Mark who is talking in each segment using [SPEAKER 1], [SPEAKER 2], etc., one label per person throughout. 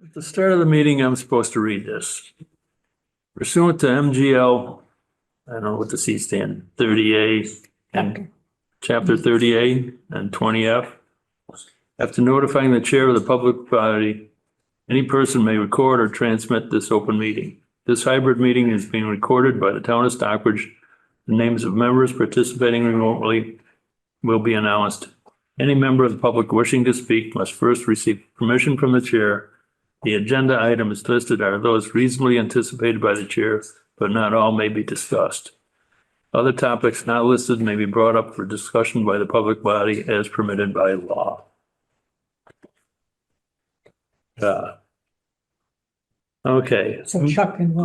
[SPEAKER 1] At the start of the meeting, I'm supposed to read this. Pursuant to MGL, I don't know what the C stand, 30A and Chapter 30A and 20F. After notifying the chair of the public body, any person may record or transmit this open meeting. This hybrid meeting is being recorded by the town of Stockbridge. The names of members participating remotely will be announced. Any member of the public wishing to speak must first receive permission from the chair. The agenda items listed are those reasonably anticipated by the chair, but not all may be discussed. Other topics not listed may be brought up for discussion by the public body as permitted by law. Okay.
[SPEAKER 2] So Chuck and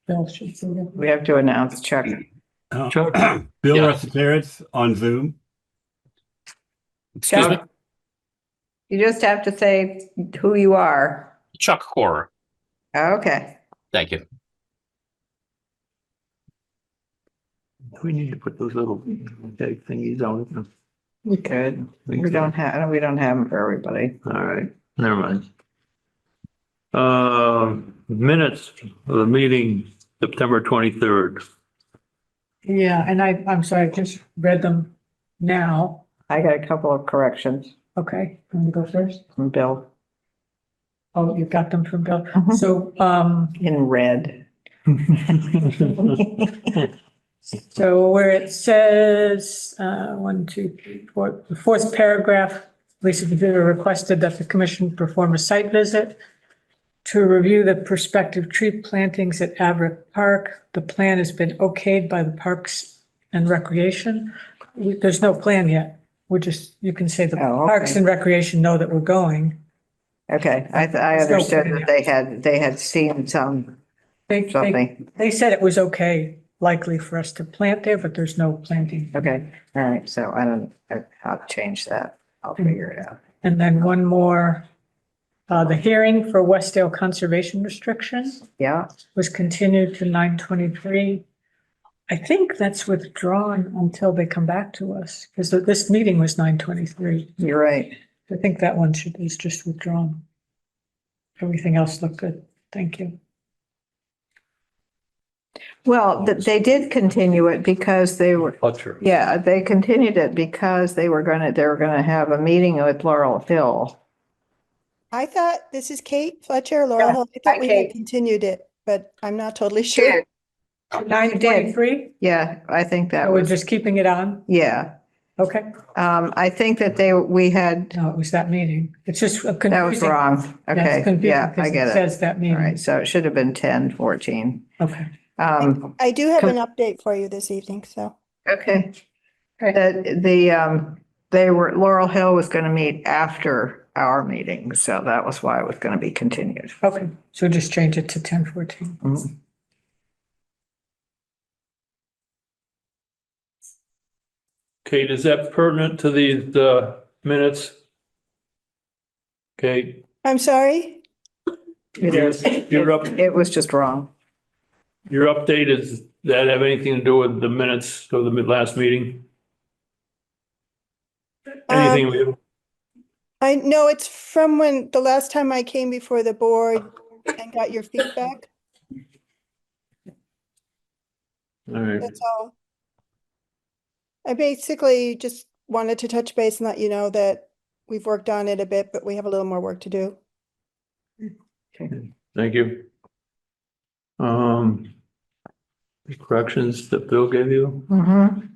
[SPEAKER 2] Bill should say that.
[SPEAKER 3] We have to announce Chuck.
[SPEAKER 1] Chuck?
[SPEAKER 4] Bill
[SPEAKER 5] Yeah.
[SPEAKER 4] Russell on Zoom.
[SPEAKER 5] Excuse me,
[SPEAKER 3] Chuck, you just have to say who you are.
[SPEAKER 5] Chuck Horror.
[SPEAKER 3] Okay.
[SPEAKER 5] Thank you.
[SPEAKER 1] We need to put those little thingies on.
[SPEAKER 3] We could. We don't have them for everybody.
[SPEAKER 1] All right, never mind. Minutes of the meeting, September 23rd.
[SPEAKER 2] Yeah, and I'm sorry, I just read them now.
[SPEAKER 3] I got a couple of corrections
[SPEAKER 2] Okay, you want to go first?
[SPEAKER 3] from Bill
[SPEAKER 2] Oh, you got them from Bill.
[SPEAKER 3] Mhm.
[SPEAKER 2] So,
[SPEAKER 3] in red.
[SPEAKER 2] so where it says, 1, 2, 3, 4, the fourth paragraph, Lisa Computer requested that the commission perform a site visit to review the prospective tree plantings at Averitt Park. The plan has been okayed by the Parks and Recreation. There's no plan yet. We're just, you can say the
[SPEAKER 3] Oh, okay.
[SPEAKER 2] Parks and Recreation know that we're going.
[SPEAKER 3] Okay, I understood that they had seen something.
[SPEAKER 2] They said it was okay, likely for us to plant there, but there's no planting.
[SPEAKER 3] Okay, all right, so I'll change that. I'll figure it out.
[SPEAKER 2] And then one more, the hearing for Westdale Conservation Restriction
[SPEAKER 3] Yeah,
[SPEAKER 2] was continued to 9/23. I think that's withdrawn until they come back to us, because this meeting was 9/23.
[SPEAKER 3] you're right.
[SPEAKER 2] I think that one is just withdrawn. Everything else looked good. Thank you.
[SPEAKER 3] Well, they did continue it because they were,
[SPEAKER 1] Fletcher.
[SPEAKER 3] yeah, they continued it because they were gonna have a meeting with Laurel Hill.
[SPEAKER 6] I thought, this is Kate Fletcher, Laurel
[SPEAKER 3] Yeah.
[SPEAKER 6] Hill. I
[SPEAKER 3] Hi,
[SPEAKER 6] thought we had
[SPEAKER 3] Kate.
[SPEAKER 6] continued it, but I'm not totally sure.
[SPEAKER 2] 9/23,
[SPEAKER 3] Yeah, I think that
[SPEAKER 2] we're
[SPEAKER 3] was,
[SPEAKER 2] just keeping it on?
[SPEAKER 3] yeah.
[SPEAKER 2] Okay.
[SPEAKER 3] I think that we had,
[SPEAKER 2] No, it was that meeting. It's just confusing.
[SPEAKER 3] that was wrong.
[SPEAKER 2] Yeah, it's
[SPEAKER 3] Okay,
[SPEAKER 2] confusing
[SPEAKER 3] yeah, I
[SPEAKER 2] because
[SPEAKER 3] get it.
[SPEAKER 2] Says that
[SPEAKER 3] All
[SPEAKER 2] meeting.
[SPEAKER 3] right, so it should have been 10:14.
[SPEAKER 2] Okay.
[SPEAKER 6] I do have
[SPEAKER 3] com-
[SPEAKER 6] an update for you this evening, so.
[SPEAKER 3] Okay. Laurel Hill was going to meet after our meeting, so that was why it was going to be continued.
[SPEAKER 2] Okay, so just change it to 10/14.
[SPEAKER 3] Mhm.
[SPEAKER 1] Kate, is that pertinent to these minutes? Kate,
[SPEAKER 6] I'm sorry?
[SPEAKER 3] It is. It was just wrong.
[SPEAKER 1] your update, is that have anything to do with the minutes of the last meeting? Anything we
[SPEAKER 6] I know it's from when the last time I came before the board and got your feedback.
[SPEAKER 1] all right,
[SPEAKER 6] That's all. I basically just wanted to touch base and let you know that we've worked on it a bit, but we have a little more work to do.
[SPEAKER 1] thank you. Corrections that Bill gave you?
[SPEAKER 3] Mhm.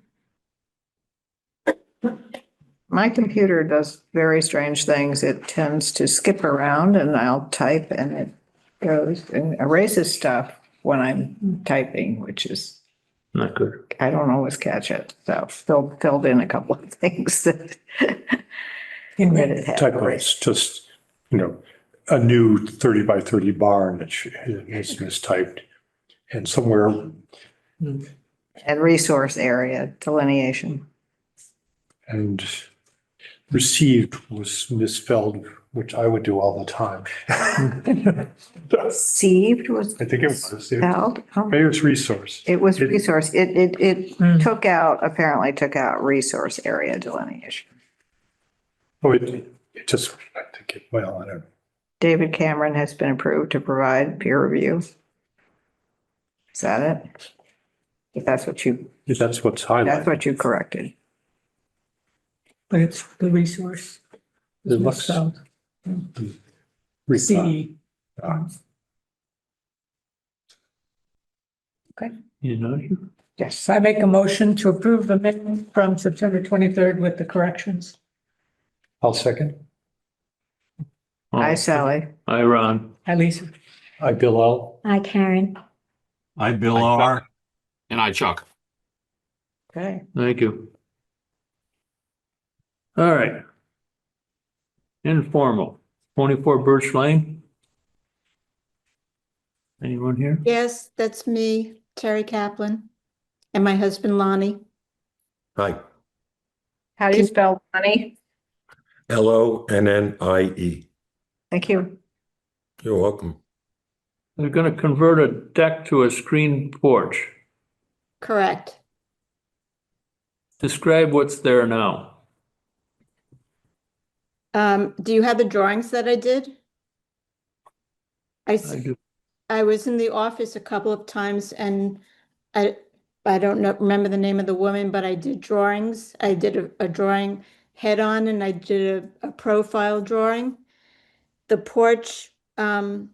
[SPEAKER 3] My computer does very strange things. It tends to skip around and I'll type and it goes and erases stuff when I'm typing, which is,
[SPEAKER 1] Not good.
[SPEAKER 3] I don't always catch it. So filled in a couple of things that
[SPEAKER 2] In
[SPEAKER 3] that
[SPEAKER 2] red.
[SPEAKER 3] it had
[SPEAKER 7] Typo,
[SPEAKER 3] erased.
[SPEAKER 7] it's just, a new 30 by 30 barn that is mistyped. And somewhere,
[SPEAKER 3] And resource area delineation.
[SPEAKER 7] and received was misspelled, which I would do all the time.
[SPEAKER 3] Received was
[SPEAKER 7] I think it was,
[SPEAKER 3] spelled. Oh,
[SPEAKER 7] mayor's resource.
[SPEAKER 3] it was resource. It
[SPEAKER 2] Hmm.
[SPEAKER 3] apparently took out resource area delineation.
[SPEAKER 7] Oh, it just, I think it, well, I don't know.
[SPEAKER 3] David Cameron has been approved to provide peer review. Is that it? If that's what you,
[SPEAKER 7] That's what's
[SPEAKER 3] that's
[SPEAKER 7] highlighted.
[SPEAKER 3] what you corrected.
[SPEAKER 2] But it's the resource.
[SPEAKER 7] It looks-
[SPEAKER 2] Spelled
[SPEAKER 7] Reply.
[SPEAKER 2] CE.
[SPEAKER 1] You know, you.
[SPEAKER 3] Yes.
[SPEAKER 2] So I make a motion to approve the minute from September 23rd with the corrections.
[SPEAKER 7] I'll second.
[SPEAKER 3] Hi, Sally.
[SPEAKER 1] Hi, Ron.
[SPEAKER 2] Hi, Lisa.
[SPEAKER 7] I, Bill L.
[SPEAKER 4] Hi, Karen.
[SPEAKER 5] I, Bill R.
[SPEAKER 8] And I, Chuck.
[SPEAKER 2] Okay.
[SPEAKER 1] Thank you. All right. Informal, 24 Birch Lane. Anyone here?
[SPEAKER 4] Yes, that's me, Terry Kaplan, and my husband Lonnie.
[SPEAKER 5] Hi,
[SPEAKER 3] How do you spell money?
[SPEAKER 5] Lonnie.
[SPEAKER 3] Thank you.
[SPEAKER 5] You're welcome.
[SPEAKER 1] They're gonna convert a deck to a screen porch.
[SPEAKER 4] Correct.
[SPEAKER 1] Describe what's there now.
[SPEAKER 4] Do you have the drawings that I did?
[SPEAKER 1] I do.
[SPEAKER 4] I was in the office a couple of times and I don't know, remember the name of the woman, but I did drawings. I did a drawing head on and I did a profile drawing. The porch, the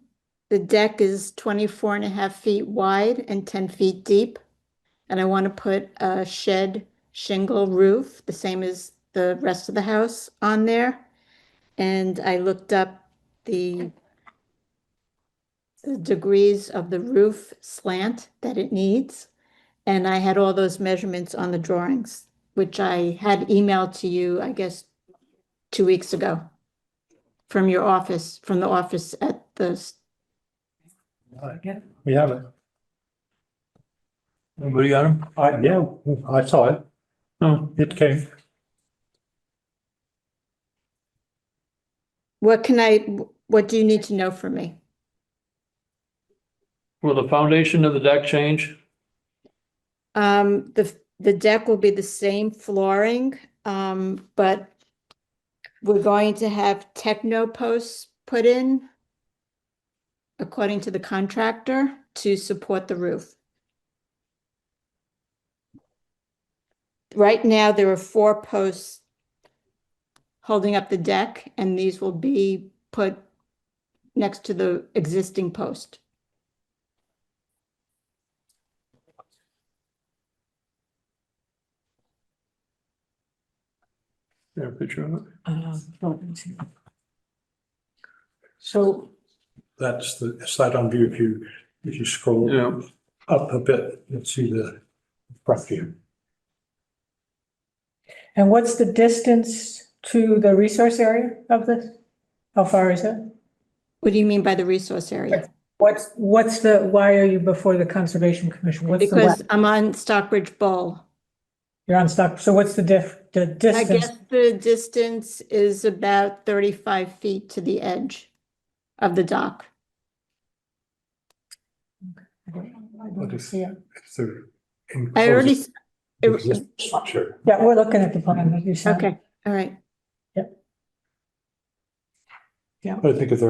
[SPEAKER 4] deck is 24 and a half feet wide and 10 feet deep. And I want to put a shed shingle roof, the same as the rest of the house on there. And I looked up the degrees of the roof slant that it needs. And I had all those measurements on the drawings, which I had emailed to you, I guess, 2 weeks ago from your office, from the office at the,
[SPEAKER 7] We have it.
[SPEAKER 1] Anybody got them?
[SPEAKER 7] Yeah, I saw it.
[SPEAKER 1] Oh,
[SPEAKER 7] It came.
[SPEAKER 4] what do you need to know from me?
[SPEAKER 1] will the foundation of the deck change?
[SPEAKER 4] The deck will be the same flooring, but we're going to have techno posts put in according to the contractor to support the roof. Right now, there are 4 posts holding up the deck, and these will be put next to the existing post.
[SPEAKER 1] There a picture of it?
[SPEAKER 2] So
[SPEAKER 7] That's the slide on view. If you scroll
[SPEAKER 1] Yeah,
[SPEAKER 7] up a bit, you'll see the front view.
[SPEAKER 2] and what's the distance to the resource area of this? How far is it?
[SPEAKER 4] What do you mean by the resource area?
[SPEAKER 2] Why are you before the Conservation Commission? What's the,
[SPEAKER 4] Because I'm on Stockbridge Bowl.
[SPEAKER 2] you're on stock, so what's the
[SPEAKER 4] I
[SPEAKER 2] distance?
[SPEAKER 4] guess the distance is about 35 feet to the edge of the dock.
[SPEAKER 2] I don't see it.
[SPEAKER 7] It's the
[SPEAKER 4] I already,
[SPEAKER 7] existing structure.
[SPEAKER 2] Yeah, we're looking at the plan that you sent.
[SPEAKER 4] okay, all right.
[SPEAKER 7] But I think if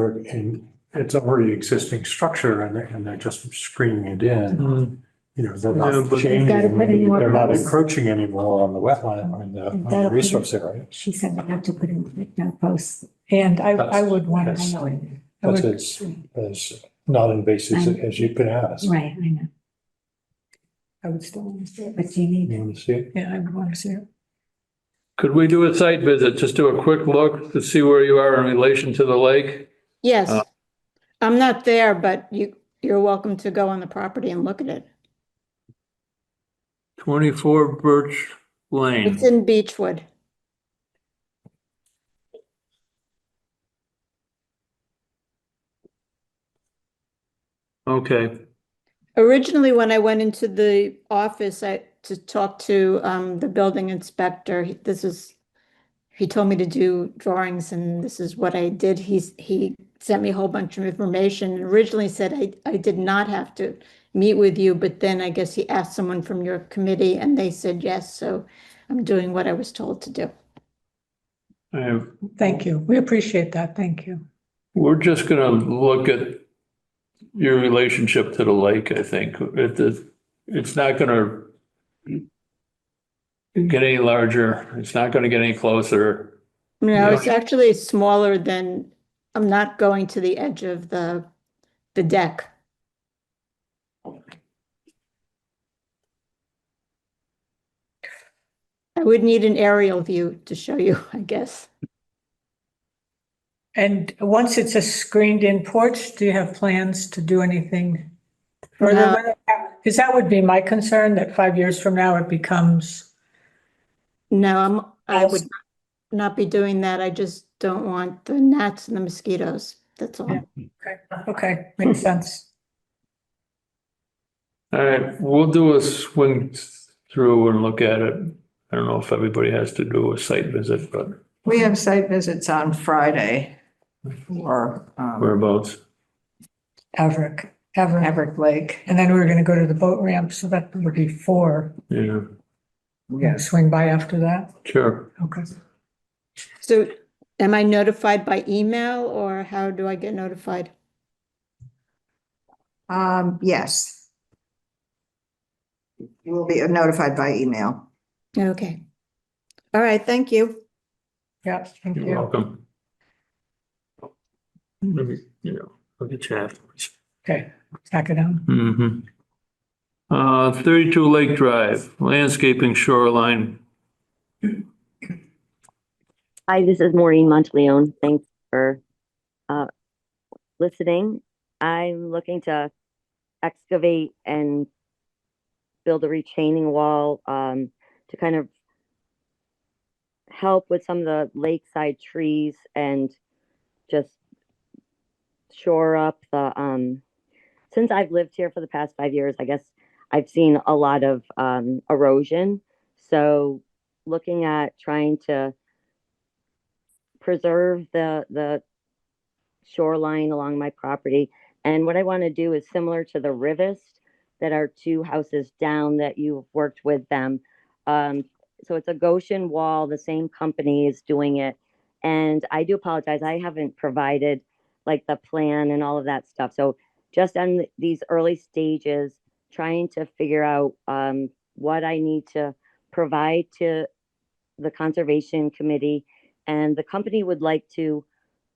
[SPEAKER 7] it's already existing structure and they're just screening it in,
[SPEAKER 1] Mm,
[SPEAKER 7] they're
[SPEAKER 1] Yeah,
[SPEAKER 7] not
[SPEAKER 1] but-
[SPEAKER 7] changing,
[SPEAKER 4] Gotta put in more
[SPEAKER 7] they're not
[SPEAKER 4] house.
[SPEAKER 7] encroaching anymore on the wetland or on the resource area.
[SPEAKER 4] She said they have to put in no posts.
[SPEAKER 2] And I would want
[SPEAKER 7] That's-
[SPEAKER 2] to, I
[SPEAKER 7] That's
[SPEAKER 2] would,
[SPEAKER 7] as non-invasive as you can ask.
[SPEAKER 4] Right, I know,
[SPEAKER 2] I would still want to see it.
[SPEAKER 4] but you need
[SPEAKER 7] You want to see it?
[SPEAKER 2] Yeah, I would want to see it.
[SPEAKER 1] Could we do a site visit, just do a quick look to see where you are in relation to the lake?
[SPEAKER 4] Yes, I'm not there, but you're welcome to go on the property and look at it.
[SPEAKER 1] 24 Birch Lane.
[SPEAKER 4] It's in Beechwood.
[SPEAKER 1] Okay,
[SPEAKER 4] Originally, when I went into the office, to talk to the building inspector, he told me to do drawings and this is what I did. He sent me a whole bunch of information and originally said I did not have to meet with you, but then I guess he asked someone from your committee and they said yes, so I'm doing what I was told to do.
[SPEAKER 1] I have
[SPEAKER 2] Thank you. We appreciate that. Thank you.
[SPEAKER 1] We're just gonna look at your relationship to the lake, I think. It's not gonna get any larger. It's not gonna get any closer.
[SPEAKER 4] No,
[SPEAKER 1] Yeah.
[SPEAKER 4] it's actually smaller than, I'm not going to the edge of the deck. I would need an aerial view to show you, I guess.
[SPEAKER 2] And once it's a screened-in porch, do you have plans to do anything further
[SPEAKER 4] No.
[SPEAKER 2] with it? Because that would be my concern, that 5 years from now it becomes,
[SPEAKER 4] No, I would not be doing that. I just don't want the gnats and the mosquitoes. That's all.
[SPEAKER 2] Yeah. Okay, makes sense.
[SPEAKER 1] All right, we'll do a swing through and look at it. I don't know if everybody has to do a site visit, but
[SPEAKER 3] We have site visits on Friday for
[SPEAKER 1] whereabouts?
[SPEAKER 2] Everett.
[SPEAKER 3] Everett Lake.
[SPEAKER 2] And then we're gonna go to the boat ramp, so that would be 4.
[SPEAKER 1] Yeah,
[SPEAKER 2] We're gonna swing by after that.
[SPEAKER 1] sure.
[SPEAKER 2] Okay.
[SPEAKER 4] So am I notified by email or how do I get notified?
[SPEAKER 3] Yes. You will be notified by email.
[SPEAKER 4] Okay. All right, thank you.
[SPEAKER 2] Yeah, thank
[SPEAKER 1] You're
[SPEAKER 2] you.
[SPEAKER 1] welcome. Maybe, look at chat.
[SPEAKER 2] Okay, tack it down.
[SPEAKER 1] Mm-hmm. 32 Lake Drive, landscaping shoreline.
[SPEAKER 8] Hi, this is Maureen Monteleone. Thanks for listening. I'm looking to excavate and build a retaining wall to kind of help with some of the lakeside trees and just shore up the since I've lived here for the past 5 years, I guess I've seen a lot of erosion. So looking at trying to preserve the shoreline along my property. And what I want to do is similar to the Rivest that are 2 houses down that you've worked with them. So it's a Goshen wall. The same company is doing it. And I do apologize. I haven't provided like the plan and all of that stuff. So just on these early stages, trying to figure out what I need to provide to the Conservation Committee. And the company would like to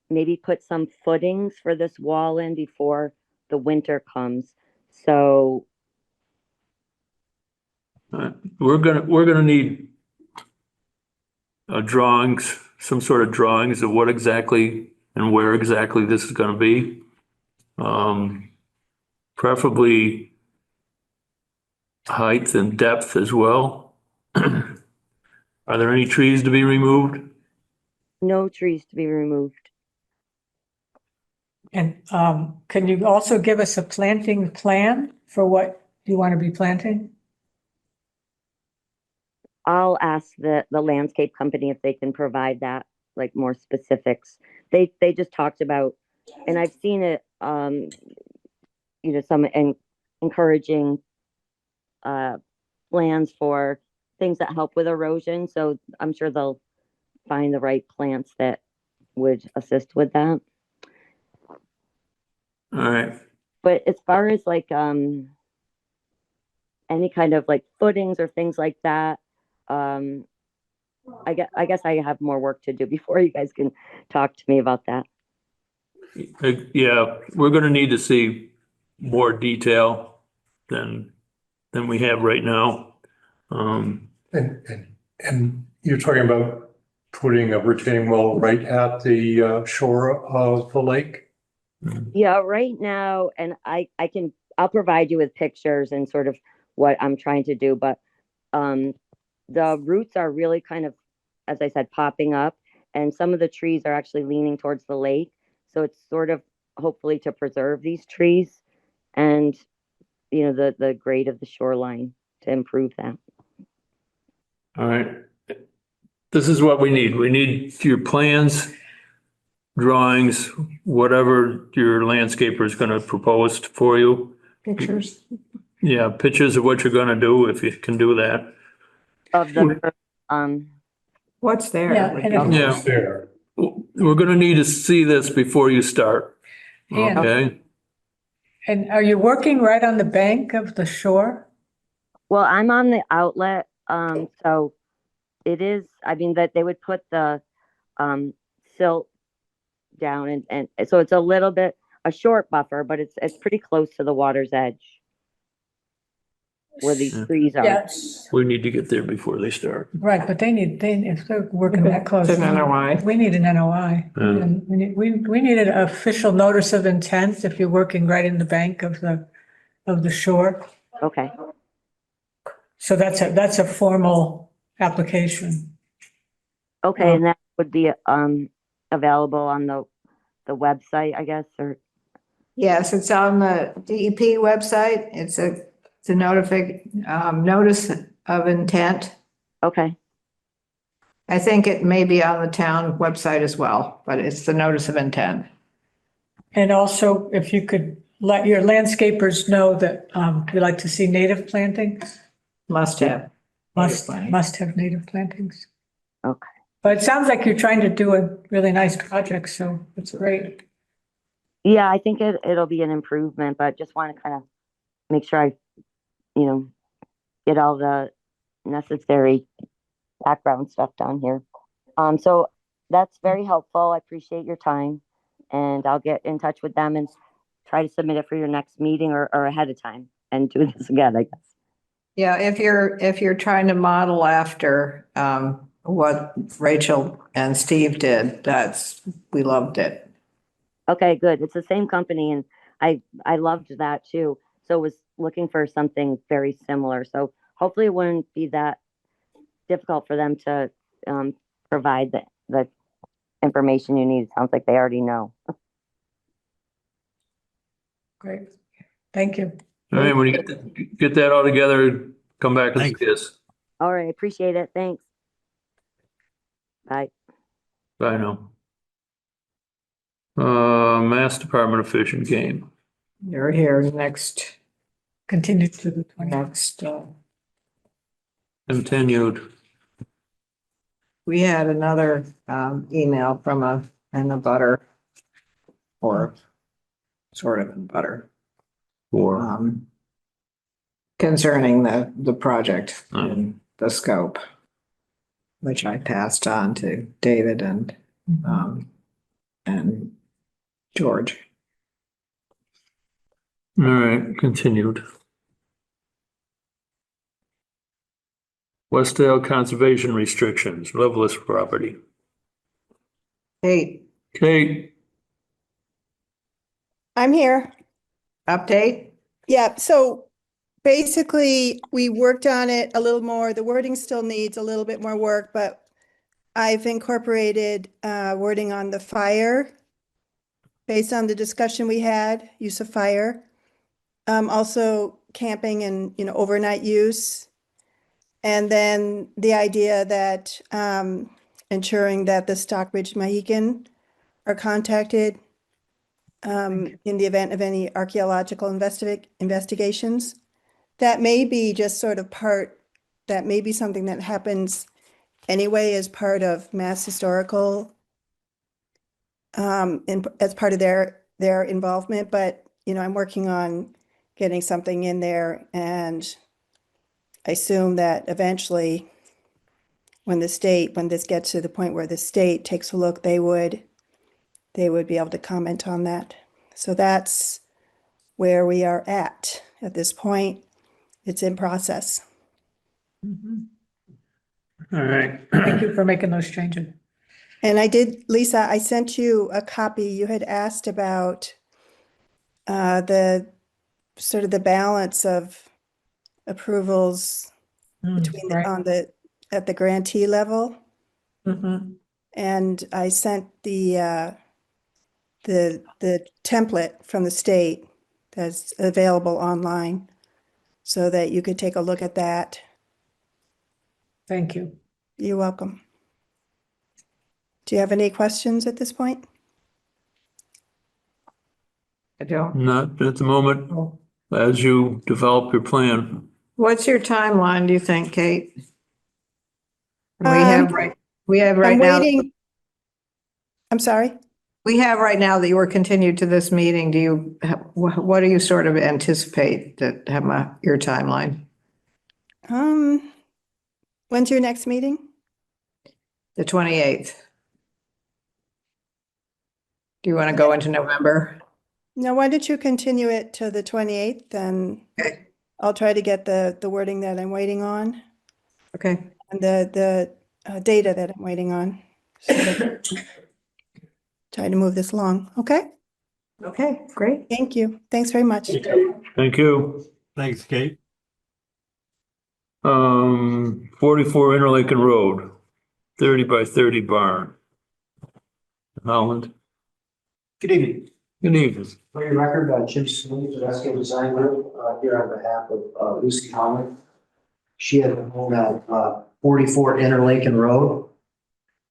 [SPEAKER 8] maybe put some footings for this wall in before the winter comes. So
[SPEAKER 1] We're gonna need drawings, some sort of drawings of what exactly and where exactly this is gonna be. Preferably height and depth as well. Are there any trees to be removed?
[SPEAKER 8] no trees to be removed.
[SPEAKER 2] And can you also give us a planting plan for what you want to be planting?
[SPEAKER 8] I'll ask the landscape company if they can provide that, like more specifics. They just talked about, and I've seen it, some encouraging plans for things that help with erosion. So I'm sure they'll find the right plants that would assist with that.
[SPEAKER 1] All right,
[SPEAKER 8] But as far as like any kind of like footings or things like that, I guess I have more work to do before you guys can talk to me about that.
[SPEAKER 1] yeah, we're gonna need to see more detail than we have right now.
[SPEAKER 7] And you're talking about putting a retaining wall right at the shore of the lake?
[SPEAKER 8] Yeah, right now, and I'll provide you with pictures and sort of what I'm trying to do, but the roots are really kind of, as I said, popping up, and some of the trees are actually leaning towards the lake. So it's sort of hopefully to preserve these trees and the grade of the shoreline to improve that.
[SPEAKER 1] All right. This is what we need. We need your plans, drawings, whatever your landscaper is gonna propose for you.
[SPEAKER 2] Pictures?
[SPEAKER 1] Yeah, pictures of what you're gonna do, if you can do that.
[SPEAKER 8] Of the
[SPEAKER 3] What's there?
[SPEAKER 2] Yeah, and if-
[SPEAKER 1] Yeah.
[SPEAKER 7] It's there.
[SPEAKER 1] we're gonna need to see this before you start,
[SPEAKER 2] And,
[SPEAKER 1] okay?
[SPEAKER 2] and are you working right on the bank of the shore?
[SPEAKER 8] Well, I'm on the outlet, so it is, I mean, that they would put the, silt down and so it's a little bit, a short buffer, but it's pretty close to the water's edge where these
[SPEAKER 1] Yeah.
[SPEAKER 8] trees are.
[SPEAKER 2] Yes.
[SPEAKER 1] We need to get there before they start.
[SPEAKER 2] Right, but if they're working that close.
[SPEAKER 3] It's an NOI.
[SPEAKER 2] We need an NOI.
[SPEAKER 1] Yeah.
[SPEAKER 2] And we need an official notice of intent if you're working right in the bank of the shore.
[SPEAKER 8] Okay,
[SPEAKER 2] So that's a formal application.
[SPEAKER 8] okay, and that would be, available on the website, I guess, or,
[SPEAKER 3] Yes, it's on the DEP website. It's a notice of intent.
[SPEAKER 8] okay,
[SPEAKER 3] I think it may be on the town website as well, but it's the notice of intent.
[SPEAKER 2] And also, if you could let your landscapers know that we like to see native plantings,
[SPEAKER 3] Must have.
[SPEAKER 2] must have native plantings.
[SPEAKER 8] okay.
[SPEAKER 2] But it sounds like you're trying to do a really nice project, so it's great.
[SPEAKER 8] Yeah, I think it'll be an improvement, but just want to kind of make sure I, get all the necessary background stuff down here. So that's very helpful. I appreciate your time, and I'll get in touch with them and try to submit it for your next meeting or ahead of time and do this again, I guess.
[SPEAKER 3] Yeah, if you're trying to model after what Rachel and Steve did, we loved it.
[SPEAKER 8] Okay, good. It's the same company, and I loved that too. So was looking for something very similar. So hopefully it wouldn't be that difficult for them to provide the information you need. It sounds like they already know.
[SPEAKER 2] Great. Thank you.
[SPEAKER 1] All right, when you get that all together, come back and
[SPEAKER 5] Thanks.
[SPEAKER 1] see us.
[SPEAKER 8] All right, appreciate it. Thanks. Bye.
[SPEAKER 1] Bye now. Mass Department of Fish and Game.
[SPEAKER 3] You're here next,
[SPEAKER 2] Continue to the 20th.
[SPEAKER 3] next,
[SPEAKER 1] Continued.
[SPEAKER 3] we had another email from an abutter, or sort of an abutter,
[SPEAKER 1] For,
[SPEAKER 3] concerning the project
[SPEAKER 1] Oh.
[SPEAKER 3] and the scope, which I passed on to David and George.
[SPEAKER 1] all right, continued. Westdale Conservation Restrictions, Loveless property.
[SPEAKER 3] Hey,
[SPEAKER 1] Kate,
[SPEAKER 6] I'm here.
[SPEAKER 3] update?
[SPEAKER 6] Yeah, so basically, we worked on it a little more. The wording still needs a little bit more work, but I've incorporated wording on the fire based on the discussion we had, use of fire. Also camping and, overnight use. And then the idea that ensuring that the Stockbridge Mohican are contacted in the event of any archaeological investigations. That may be just sort of that may be something that happens anyway as part of Mass Historical, as part of their involvement, but, I'm working on getting something in there, and I assume that eventually when this gets to the point where the state takes a look, they would be able to comment on that. So that's where we are at this point. It's in process.
[SPEAKER 1] all right.
[SPEAKER 2] Thank you for making those changes.
[SPEAKER 6] And Lisa, I sent you a copy. You had asked about the sort of the balance of approvals between
[SPEAKER 2] Right.
[SPEAKER 6] at the grantee level.
[SPEAKER 2] Mhm.
[SPEAKER 6] And I sent the template from the state that's available online so that you could take a look at that.
[SPEAKER 2] Thank you.
[SPEAKER 6] You're welcome. Do you have any questions at this point?
[SPEAKER 3] I don't.
[SPEAKER 1] Not at the moment, as you develop your plan.
[SPEAKER 3] What's your timeline, do you think, Kate? We
[SPEAKER 6] Um,
[SPEAKER 3] have right
[SPEAKER 6] I'm
[SPEAKER 3] now.
[SPEAKER 6] waiting. I'm sorry?
[SPEAKER 3] We have right now that you were continued to this meeting. Do you, what do you sort of anticipate that have your timeline?
[SPEAKER 6] When's your next meeting?
[SPEAKER 3] The 28th. Do you want to go into November?
[SPEAKER 6] No, why don't you continue it to the 28th, and
[SPEAKER 3] Okay.
[SPEAKER 6] I'll try to get the wording that I'm waiting on
[SPEAKER 3] Okay.
[SPEAKER 6] and the data that I'm waiting on. So that- Try to move this along. Okay?
[SPEAKER 3] Okay, great.
[SPEAKER 6] Thank you. Thanks very much.
[SPEAKER 1] Thank you.
[SPEAKER 5] Thanks, Kate.
[SPEAKER 1] 44 Interlaken Road, 30 by 30 barn. Holland,
[SPEAKER 9] Good evening.
[SPEAKER 1] good evening.
[SPEAKER 9] For your record, Jim Smith with SK Design Group, here on behalf of Lucy Holland. She has a home at 44 Interlaken Road.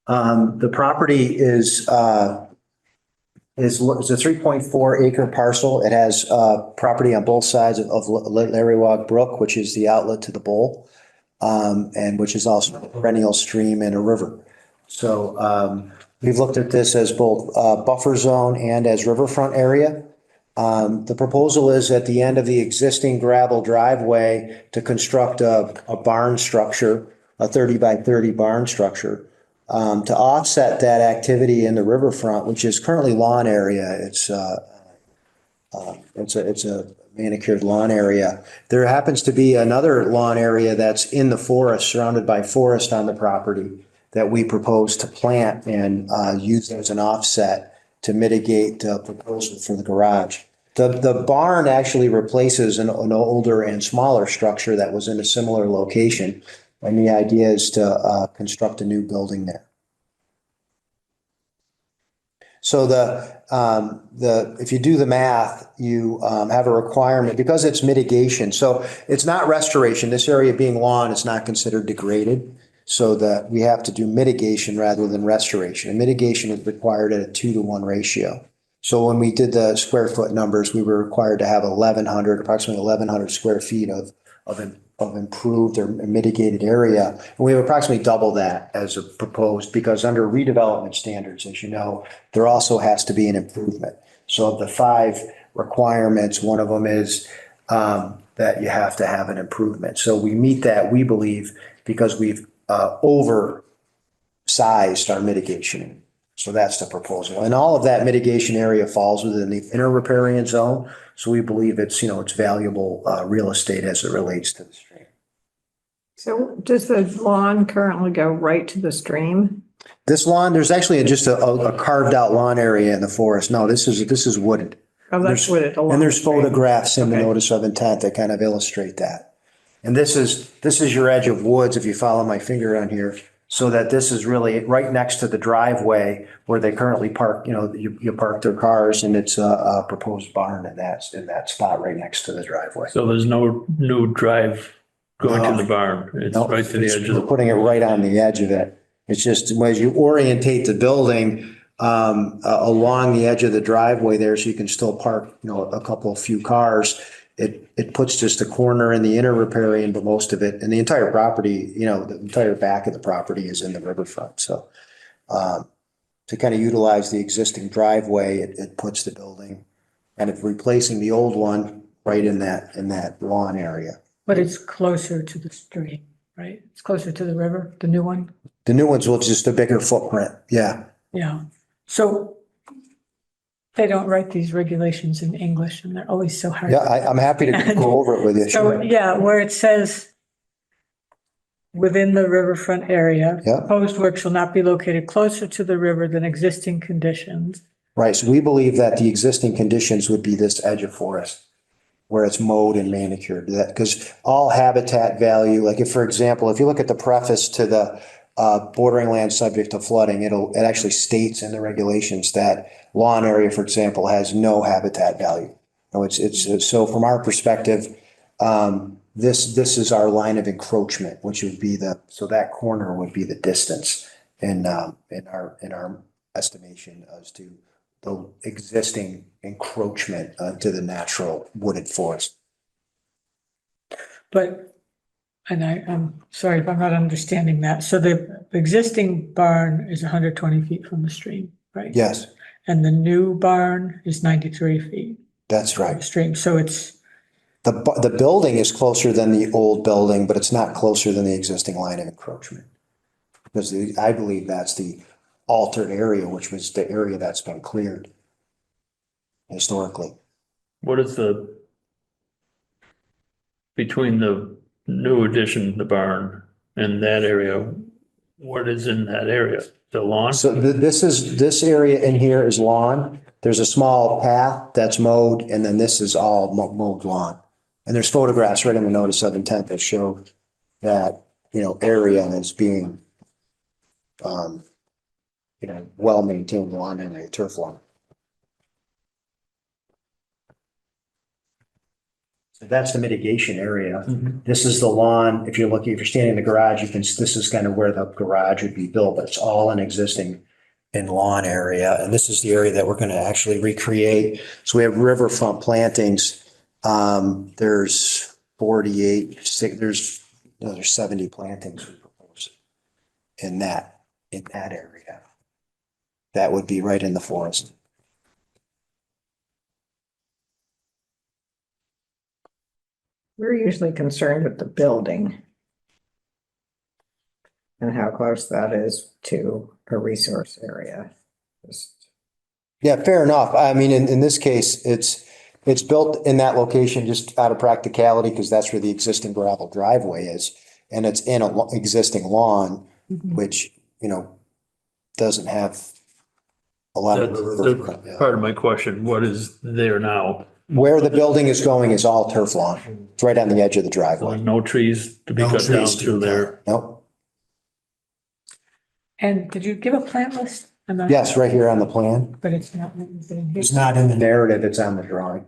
[SPEAKER 9] The property is a 3.4 acre parcel. It has property on both sides of Larrywog Brook, which is the outlet to the bowl, and which is also a perennial stream and a river. So we've looked at this as both buffer zone and as riverfront area. The proposal is at the end of the existing gravel driveway to construct a barn structure, a 30 by 30 barn structure, to offset that activity in the riverfront, which is currently lawn area. It's a manicured lawn area. There happens to be another lawn area that's in the forest, surrounded by forest on the property, that we propose to plant and use as an offset to mitigate the proposal for the garage. The barn actually replaces an older and smaller structure that was in a similar location. And the idea is to construct a new building there. So if you do the math, you have a requirement because it's mitigation. So it's not restoration. This area being lawn is not considered degraded. So that we have to do mitigation rather than restoration. And mitigation is required at a 2-to-1 ratio. So when we did the square foot numbers, we were required to have approximately 1,100 square feet of improved or mitigated area. And we have approximately double that as a proposed, because under redevelopment standards, as you know, there also has to be an improvement. So of the 5 requirements, one of them is that you have to have an improvement. So we meet that, we believe, because we've oversized our mitigation. So that's the proposal. And all of that mitigation area falls within the inner riparian zone. So we believe it's valuable real estate as it relates to the stream.
[SPEAKER 3] So does the lawn currently go right to the stream?
[SPEAKER 1] This lawn, there's actually just a carved out lawn area in the forest. No, this is wooded.
[SPEAKER 3] Oh, that's what it.
[SPEAKER 1] And there's photographs in the
[SPEAKER 3] Okay.
[SPEAKER 1] notice of intent that kind of illustrate that. And this is your edge of woods, if you follow my finger on here, so that this is really right next to the driveway where they currently park, you park their cars, and it's a proposed barn in that spot right next to the driveway.
[SPEAKER 10] So there's no new drive going to
[SPEAKER 1] No.
[SPEAKER 10] the barn. It's
[SPEAKER 1] No,
[SPEAKER 10] right to the edge of
[SPEAKER 1] we're
[SPEAKER 10] the.
[SPEAKER 1] putting it right on the edge of it. It's just as you orientate the building along the edge of the driveway there, so you can still park, a few cars. It puts just a corner in the inner riparian, but most of it and the entire property, the entire back of the property is in the riverfront. So to kind of utilize the existing driveway, it puts the building and it's replacing the old one right in that lawn area.
[SPEAKER 2] But it's closer to the stream, right? It's closer to the river, the new one?
[SPEAKER 1] The new ones will just a bigger footprint. Yeah.
[SPEAKER 2] Yeah. So they don't write these regulations in English and they're always so hard.
[SPEAKER 1] Yeah, I'm happy to go over it with you.
[SPEAKER 2] So,
[SPEAKER 1] Sure.
[SPEAKER 2] yeah, where it says within the riverfront area,
[SPEAKER 1] Yeah.
[SPEAKER 2] proposed work shall not be located closer to the river than existing conditions.
[SPEAKER 1] Right. So we believe that the existing conditions would be this edge of forest where it's mowed and manicured. That because all habitat value, like if, for example, if you look at the preface to the bordering land subject to flooding, it actually states in the regulations that lawn area, for example, has no habitat value. No, it's so from our perspective, this is our line of encroachment, which would be that corner would be the distance in our estimation as to the existing encroachment to the natural wooded forest.
[SPEAKER 2] But, and I'm sorry if I'm not understanding that. So the existing barn is 120 feet from the stream. right?
[SPEAKER 9] Yes,
[SPEAKER 2] And the new barn is 93 feet
[SPEAKER 9] that's
[SPEAKER 2] from the
[SPEAKER 9] right.
[SPEAKER 2] stream, so it's,
[SPEAKER 9] The building is closer than the old building, but it's not closer than the existing line of encroachment. Because I believe that's the altered area, which was the area that's been cleared historically.
[SPEAKER 1] What is between the new addition, the barn, and that area, what is in that area? The lawn?
[SPEAKER 9] So this area in here is lawn. There's a small path that's mowed, and then this is all mowed lawn. And there's photographs right in the notice of intent that show that, area as being, well-maintained lawn and a turf lawn. So that's the mitigation area. This is the lawn. If you're standing in the garage, this is kind of where the garage would be built, but it's all an existing in lawn area. And this is the area that we're going to actually recreate. So we have riverfront plantings. There's 48, there's 70 plantings we propose in that area. That would be right in the forest.
[SPEAKER 3] We're usually concerned with the building and how close that is to a resource area.
[SPEAKER 9] Yeah, fair enough. I mean, in this case, it's built in that location just out of practicality because that's where the existing gravel driveway is. And it's in a existing lawn, which, doesn't have a lot of.
[SPEAKER 1] That's part of my question. What is there now?
[SPEAKER 9] Where the building is going is all turf lawn. It's right on the edge of the
[SPEAKER 1] So
[SPEAKER 9] driveway.
[SPEAKER 1] no trees to be
[SPEAKER 9] No
[SPEAKER 1] cut down
[SPEAKER 9] trees to
[SPEAKER 1] through
[SPEAKER 9] be cut.
[SPEAKER 1] there?
[SPEAKER 9] Nope.
[SPEAKER 2] and did you give a plant list? I'm not-
[SPEAKER 9] Yes, right here on the plan.
[SPEAKER 2] But it's not, is it in here?
[SPEAKER 9] It's not in the narrative, it's on the drawing.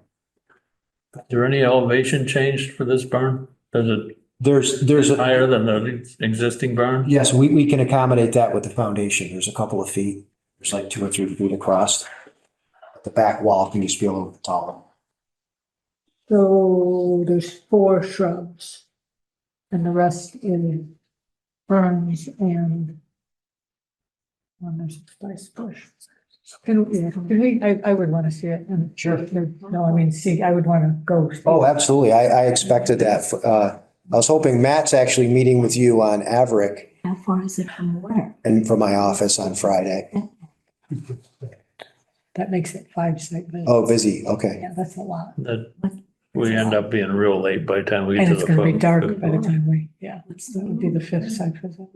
[SPEAKER 1] Is there any elevation changed for this barn? Does it
[SPEAKER 9] There's
[SPEAKER 1] higher than the existing barn?
[SPEAKER 9] yes, we can accommodate that with the foundation. There's a couple of feet. There's like 2 or 3 feet across. The back wall can just be a little bit taller.
[SPEAKER 2] So there's 4 shrubs. And the rest is ferns and there's a spice bush. Can we, I would want to see it. And
[SPEAKER 9] Sure.
[SPEAKER 2] No, I mean, see, I would want to go. see
[SPEAKER 9] Oh,
[SPEAKER 2] it.
[SPEAKER 9] absolutely. I expected that. I was hoping Matt's actually meeting with you on Averick
[SPEAKER 8] How far is it from where?
[SPEAKER 9] and from my office on Friday.
[SPEAKER 2] That makes it 5 site visits.
[SPEAKER 9] Oh, busy. Okay.
[SPEAKER 2] Yeah, that's a lot.
[SPEAKER 1] That we end up being real late by the time we get
[SPEAKER 2] And
[SPEAKER 1] to
[SPEAKER 2] it's
[SPEAKER 1] the.
[SPEAKER 2] gonna be
[SPEAKER 1] pub.
[SPEAKER 2] dark by the time that would be the 5th site visit.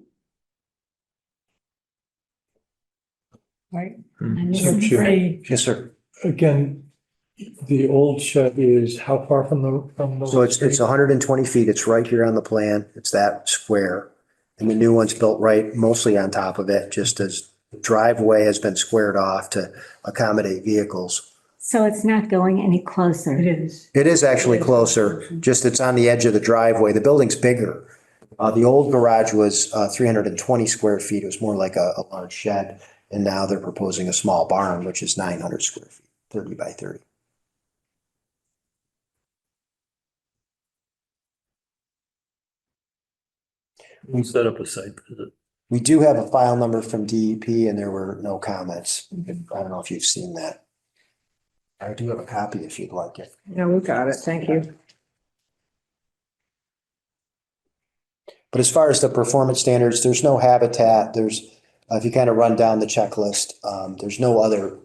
[SPEAKER 2] Right?
[SPEAKER 1] Mhm.
[SPEAKER 2] Pretty-
[SPEAKER 9] Yes, sir.
[SPEAKER 7] Again, the old shed is how far from the?
[SPEAKER 9] So it's 120 feet. It's right here on the plan. It's that square. And the new one's built right mostly on top of it, just as the driveway has been squared off to accommodate vehicles.
[SPEAKER 11] So it's not going any closer.
[SPEAKER 2] It is.
[SPEAKER 9] It is actually closer, just it's on the edge of the driveway. The building's bigger. The old garage was 320 square feet. It was more like a large shed. And now they're proposing a small barn, which is 900 square feet, 30 by 30.
[SPEAKER 1] We set up a site visit.
[SPEAKER 9] We do have a file number from DEP and there were no comments. I don't know if you've seen that. I do have a copy if you'd like it.
[SPEAKER 3] No, we got it. Thank you.
[SPEAKER 9] But as far as the performance standards, there's no habitat. There's, if you kind of run down the checklist, there's no other,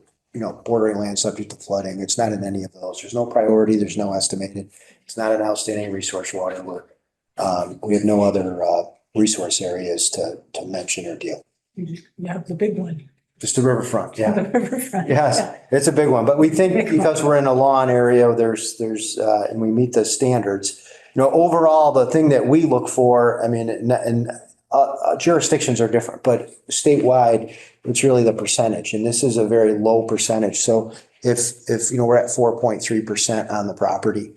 [SPEAKER 9] bordering land subject to flooding. It's not in any of those. There's no priority. There's no estimated. It's not an outstanding resource water. We have no other resource areas to mention or deal.
[SPEAKER 2] You have the big one.
[SPEAKER 9] Just the riverfront, yeah.
[SPEAKER 2] The riverfront.
[SPEAKER 9] Yes, it's a big one, but we think because we're in a lawn area, and we meet the standards. Overall, the thing that we look for, I mean, and jurisdictions are different, but statewide, it's really the percentage, and this is a very low percentage. So if we're at 4.3% on the property,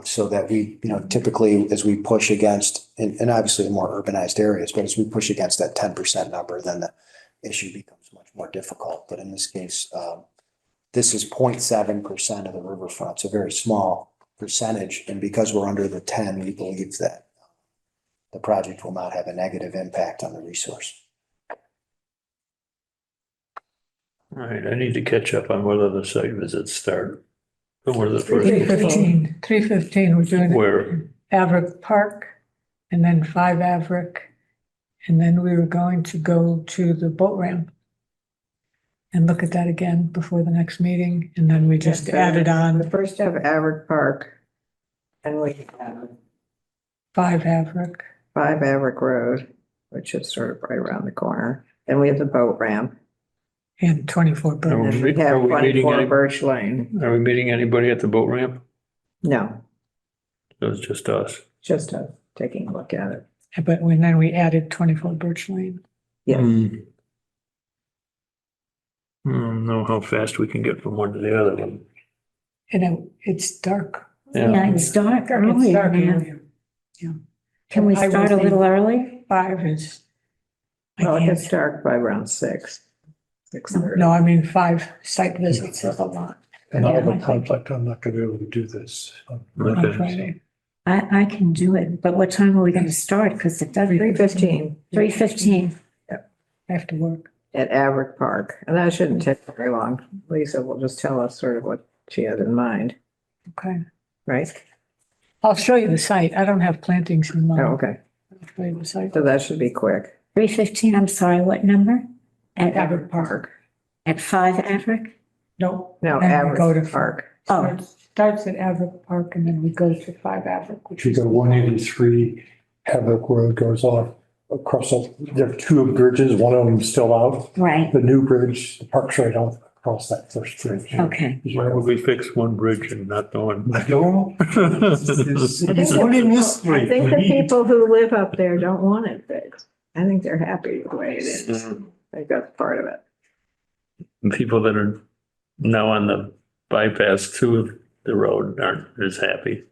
[SPEAKER 9] so that we, typically as we push against, and obviously the more urbanized areas, but as we push against that 10% number, then the issue becomes much more difficult. But in this case, this is 0.7% of the riverfront. It's a very small percentage. And because we're under the 10, we believe that the project will not have a negative impact on the resource.
[SPEAKER 1] All right, I need to catch up on what other site visits start. What were the first?
[SPEAKER 2] 3:15, we're doing it.
[SPEAKER 1] Where?
[SPEAKER 2] Averick Park, and then 5 Averick. And then we were going to go to the boat ramp and look at that again before the next meeting, and then we just added
[SPEAKER 3] The
[SPEAKER 2] on
[SPEAKER 3] first have Averick Park. And we have
[SPEAKER 2] 5 Averick.
[SPEAKER 3] 5 Averick Road, which is sort of right around the corner. Then we have the boat ramp.
[SPEAKER 2] And 24
[SPEAKER 1] Are
[SPEAKER 2] Birch.
[SPEAKER 3] And we
[SPEAKER 1] we- are
[SPEAKER 3] have
[SPEAKER 1] we meeting
[SPEAKER 3] 24
[SPEAKER 1] any-
[SPEAKER 3] Birch Lane.
[SPEAKER 1] Are we meeting anybody at the boat ramp?
[SPEAKER 3] No,
[SPEAKER 1] It was just us.
[SPEAKER 3] just taking a look at it.
[SPEAKER 2] But then we added 24 Birch Lane.
[SPEAKER 3] Yes.
[SPEAKER 1] I don't know how fast we can get from one to the other one.
[SPEAKER 2] And it's dark.
[SPEAKER 11] Yeah, it's dark
[SPEAKER 2] It's
[SPEAKER 11] earlier
[SPEAKER 2] dark
[SPEAKER 11] now.
[SPEAKER 2] earlier. Yeah.
[SPEAKER 11] Can we
[SPEAKER 2] I
[SPEAKER 11] start a
[SPEAKER 2] would
[SPEAKER 11] little
[SPEAKER 2] think
[SPEAKER 11] early?
[SPEAKER 2] 5 is. I
[SPEAKER 3] Well, it
[SPEAKER 2] can't-
[SPEAKER 3] gets dark by around 6. 6:30.
[SPEAKER 2] No, I mean, 5 site visits is a lot
[SPEAKER 7] And I have a conflict, I'm not gonna be able to do this.
[SPEAKER 2] on
[SPEAKER 1] Okay.
[SPEAKER 2] Friday.
[SPEAKER 11] I can do it, but what time are we gonna start? Because it does.
[SPEAKER 3] 3:15
[SPEAKER 11] 3:15.
[SPEAKER 2] I have to work.
[SPEAKER 3] at Averick Park. And that shouldn't take very long. Lisa will just tell us sort of what she had in mind,
[SPEAKER 2] Okay.
[SPEAKER 3] right?
[SPEAKER 2] I'll show you the site. I don't have plantings in mind.
[SPEAKER 3] Oh, okay.
[SPEAKER 2] I'll show you the site.
[SPEAKER 3] So that should be quick.
[SPEAKER 11] 3:15, I'm sorry, what number? At
[SPEAKER 2] Averick Park.
[SPEAKER 11] At 5 Averick?
[SPEAKER 2] No.
[SPEAKER 3] No,
[SPEAKER 2] then we go to
[SPEAKER 3] Averick Park.
[SPEAKER 11] Oh,
[SPEAKER 2] Starts at Averick Park and then we go to 5 Averick, which
[SPEAKER 7] If you
[SPEAKER 2] is.
[SPEAKER 7] go 183, Havok Road goes off across, there are 2 bridges, one of them still out.
[SPEAKER 11] right,
[SPEAKER 7] The new bridge, the park's right out across that first bridge.
[SPEAKER 11] okay.
[SPEAKER 1] Why would we fix one bridge and not the one?
[SPEAKER 7] I don't know. It's only a mystery.
[SPEAKER 3] I think the people who live up there don't want it fixed. I think they're happy with the way it is. I think that's part of it.
[SPEAKER 1] People that are now on the bypass to the road aren't as happy.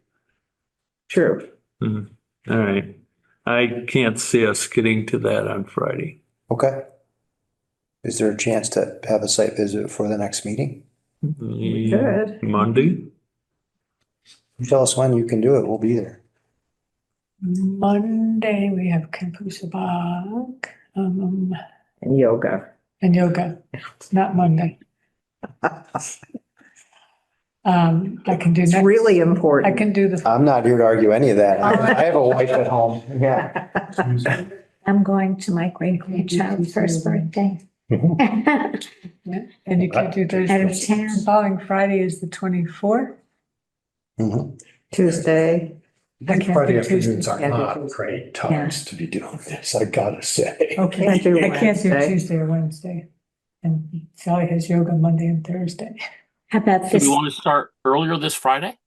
[SPEAKER 3] True.
[SPEAKER 1] All right. I can't see us getting to that on Friday.
[SPEAKER 9] Okay. Is there a chance to have a site visit for the next meeting?
[SPEAKER 3] We could.
[SPEAKER 1] Monday?
[SPEAKER 9] You tell us when you can do it, we'll be there.
[SPEAKER 2] Monday, we have Kampusabag,
[SPEAKER 3] And yoga.
[SPEAKER 2] and yoga. It's not Monday. I can do
[SPEAKER 3] It's
[SPEAKER 2] next.
[SPEAKER 3] really
[SPEAKER 2] I
[SPEAKER 3] important.
[SPEAKER 2] can do the,
[SPEAKER 9] I'm not here to argue any of that. I have a wife at home. Yeah.
[SPEAKER 11] I'm going to my great-grandchild's first birthday.
[SPEAKER 2] and you can't do
[SPEAKER 11] Out of
[SPEAKER 2] Thursday.
[SPEAKER 11] town.
[SPEAKER 2] Following Friday is the 24th.
[SPEAKER 9] Mhm.
[SPEAKER 3] Tuesday.
[SPEAKER 2] I can't
[SPEAKER 7] Friday
[SPEAKER 2] do
[SPEAKER 7] afternoons
[SPEAKER 2] Tuesday.
[SPEAKER 7] are not great times to be doing this, I gotta say.
[SPEAKER 2] Okay,
[SPEAKER 3] Can't do
[SPEAKER 2] I can't do
[SPEAKER 3] Wednesday.
[SPEAKER 2] Tuesday or Wednesday. And Sally has yoga Monday and Thursday.
[SPEAKER 11] How about
[SPEAKER 12] Do
[SPEAKER 11] this?
[SPEAKER 12] we want to start earlier this Friday?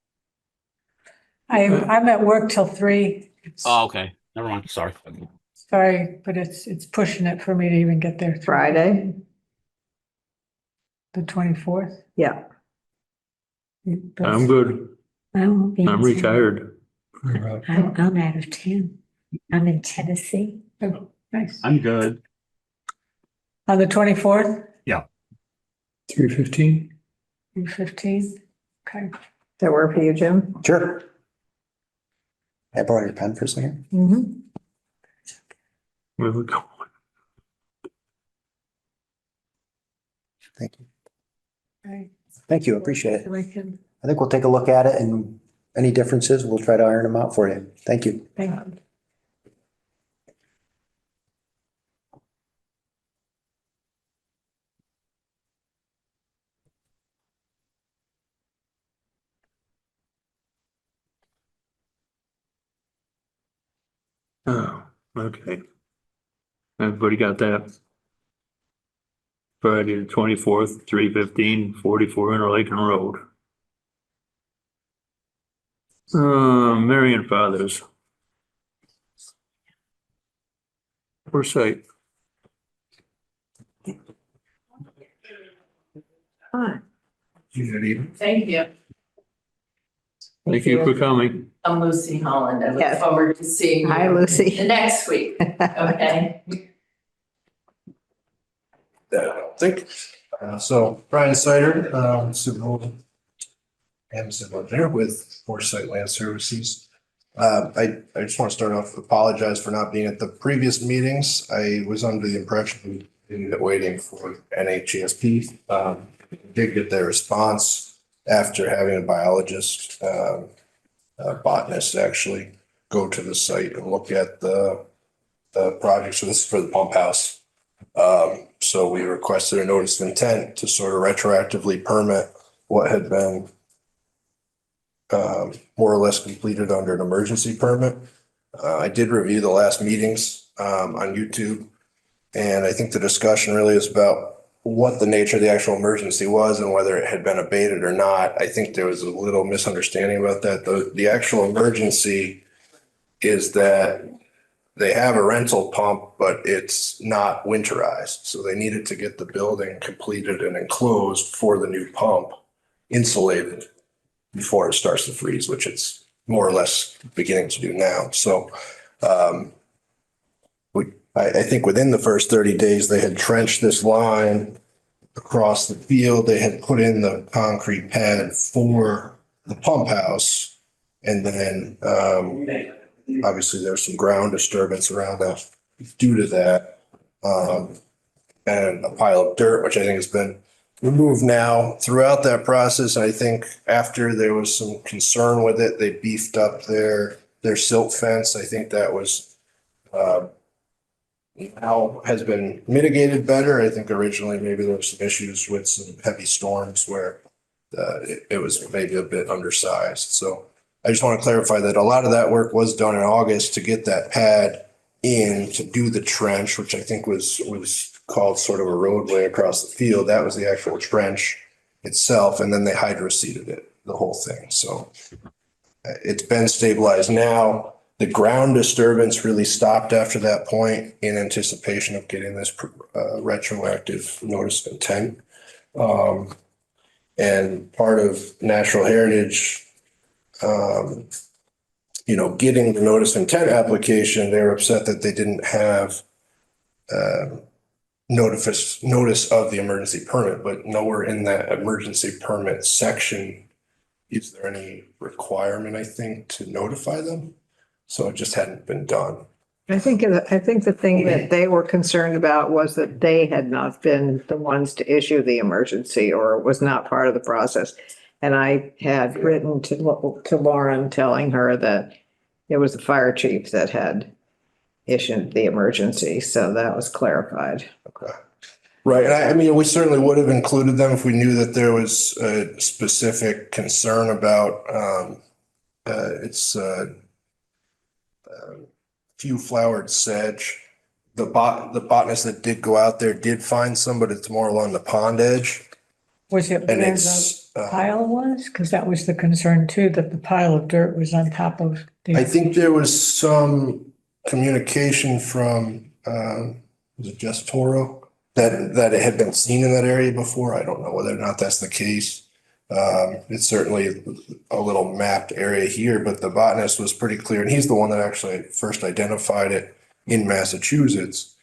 [SPEAKER 2] I'm at work till 3. It's-
[SPEAKER 12] Oh, okay. Never mind. Sorry.
[SPEAKER 2] Sorry, but it's pushing it for me to even get there.
[SPEAKER 3] Friday.
[SPEAKER 2] The 24th.
[SPEAKER 3] Yeah.
[SPEAKER 1] I'm good.
[SPEAKER 11] I won't be in
[SPEAKER 1] I'm
[SPEAKER 11] town.
[SPEAKER 1] retired.
[SPEAKER 11] I'm out of town. I'm in Tennessee.
[SPEAKER 2] Oh, nice.
[SPEAKER 5] I'm good.
[SPEAKER 2] On the 24th,
[SPEAKER 7] 3:15?
[SPEAKER 2] 15. Okay.
[SPEAKER 3] Does that work for you, Jim?
[SPEAKER 9] Sure. I borrow your pen for a second.
[SPEAKER 3] Mm-hmm.
[SPEAKER 1] Where we going?
[SPEAKER 9] Thank you.
[SPEAKER 2] Okay.
[SPEAKER 9] Thank you, appreciate it.
[SPEAKER 2] So I can,
[SPEAKER 9] I think we'll take a look at it and any differences, we'll try to iron them out for you. Thank you.
[SPEAKER 2] thank you.
[SPEAKER 1] Oh, okay. Everybody got that? Friday the 24th, 3:15, 44 Interlaken Road. Marion Fathers. First site.
[SPEAKER 3] Hi.
[SPEAKER 13] Thank you.
[SPEAKER 1] Thank you for coming.
[SPEAKER 13] I'm Lucy Holland. I look
[SPEAKER 3] Yes.
[SPEAKER 13] forward to seeing you.
[SPEAKER 3] Hi, Lucy.
[SPEAKER 13] The next week, okay?
[SPEAKER 14] So Brian Sider, civil and civil engineer with Foresight Land Services. I just want to start off, apologize for not being at the previous meetings. I was under the impression waiting for NHESP. Did get their response after having a biologist, a botanist actually go to the site and look at the project. So this is for the pump house. So we requested a notice of intent to sort of retroactively permit what had been more or less completed under an emergency permit. I did review the last meetings on YouTube, and I think the discussion really is about what the nature of the actual emergency was and whether it had been abated or not. I think there was a little misunderstanding about that. The actual emergency is that they have a rental pump, but it's not winterized. So they needed to get the building completed and enclosed for the new pump, insulated before it starts to freeze, which it's more or less beginning to do now. So I think within the first 30 days, they had trenched this line across the field. They had put in the concrete pad for the pump house. And then obviously there's some ground disturbance around that due to that. And a pile of dirt, which I think has been removed now. Throughout that process, I think after there was some concern with it, they beefed up their silt fence. I think that was now has been mitigated better. I think originally maybe there were some issues with some heavy storms where it was maybe a bit undersized. So I just want to clarify that a lot of that work was done in August to get that pad in to do the trench, which I think was called sort of a roadway across the field. That was the actual trench itself. And then they hydroseeded it, the whole thing. So it's been stabilized now. The ground disturbance really stopped after that point in anticipation of getting this retroactive notice of intent. And part of Natural Heritage, getting the notice of intent application, they were upset that they didn't have notice of the emergency permit, but nowhere in that emergency permit section is there any requirement, I think, to notify them. So it just hadn't been done.
[SPEAKER 3] I think the thing that they were concerned about was that they had not been the ones to issue the emergency, or it was not part of the process. And I had written to Lauren telling her that it was the fire chief that had issued the emergency. So that was clarified.
[SPEAKER 14] Okay. Right. And I mean, we certainly would have included them if we knew that there was a specific concern about few flowered sedge. The botanist that did go out there did find some, but it's more along the pond edge.
[SPEAKER 2] Was it
[SPEAKER 14] And
[SPEAKER 2] where
[SPEAKER 14] it's,
[SPEAKER 2] the pile was? Because that was the concern too, that the pile of dirt was on top of the.
[SPEAKER 14] I think there was some communication from, was it Jess Toro? That it had been seen in that area before. I don't know whether or not that's the case. It's certainly a little mapped area here, but the botanist was pretty clear, and he's the one that actually first identified it in Massachusetts,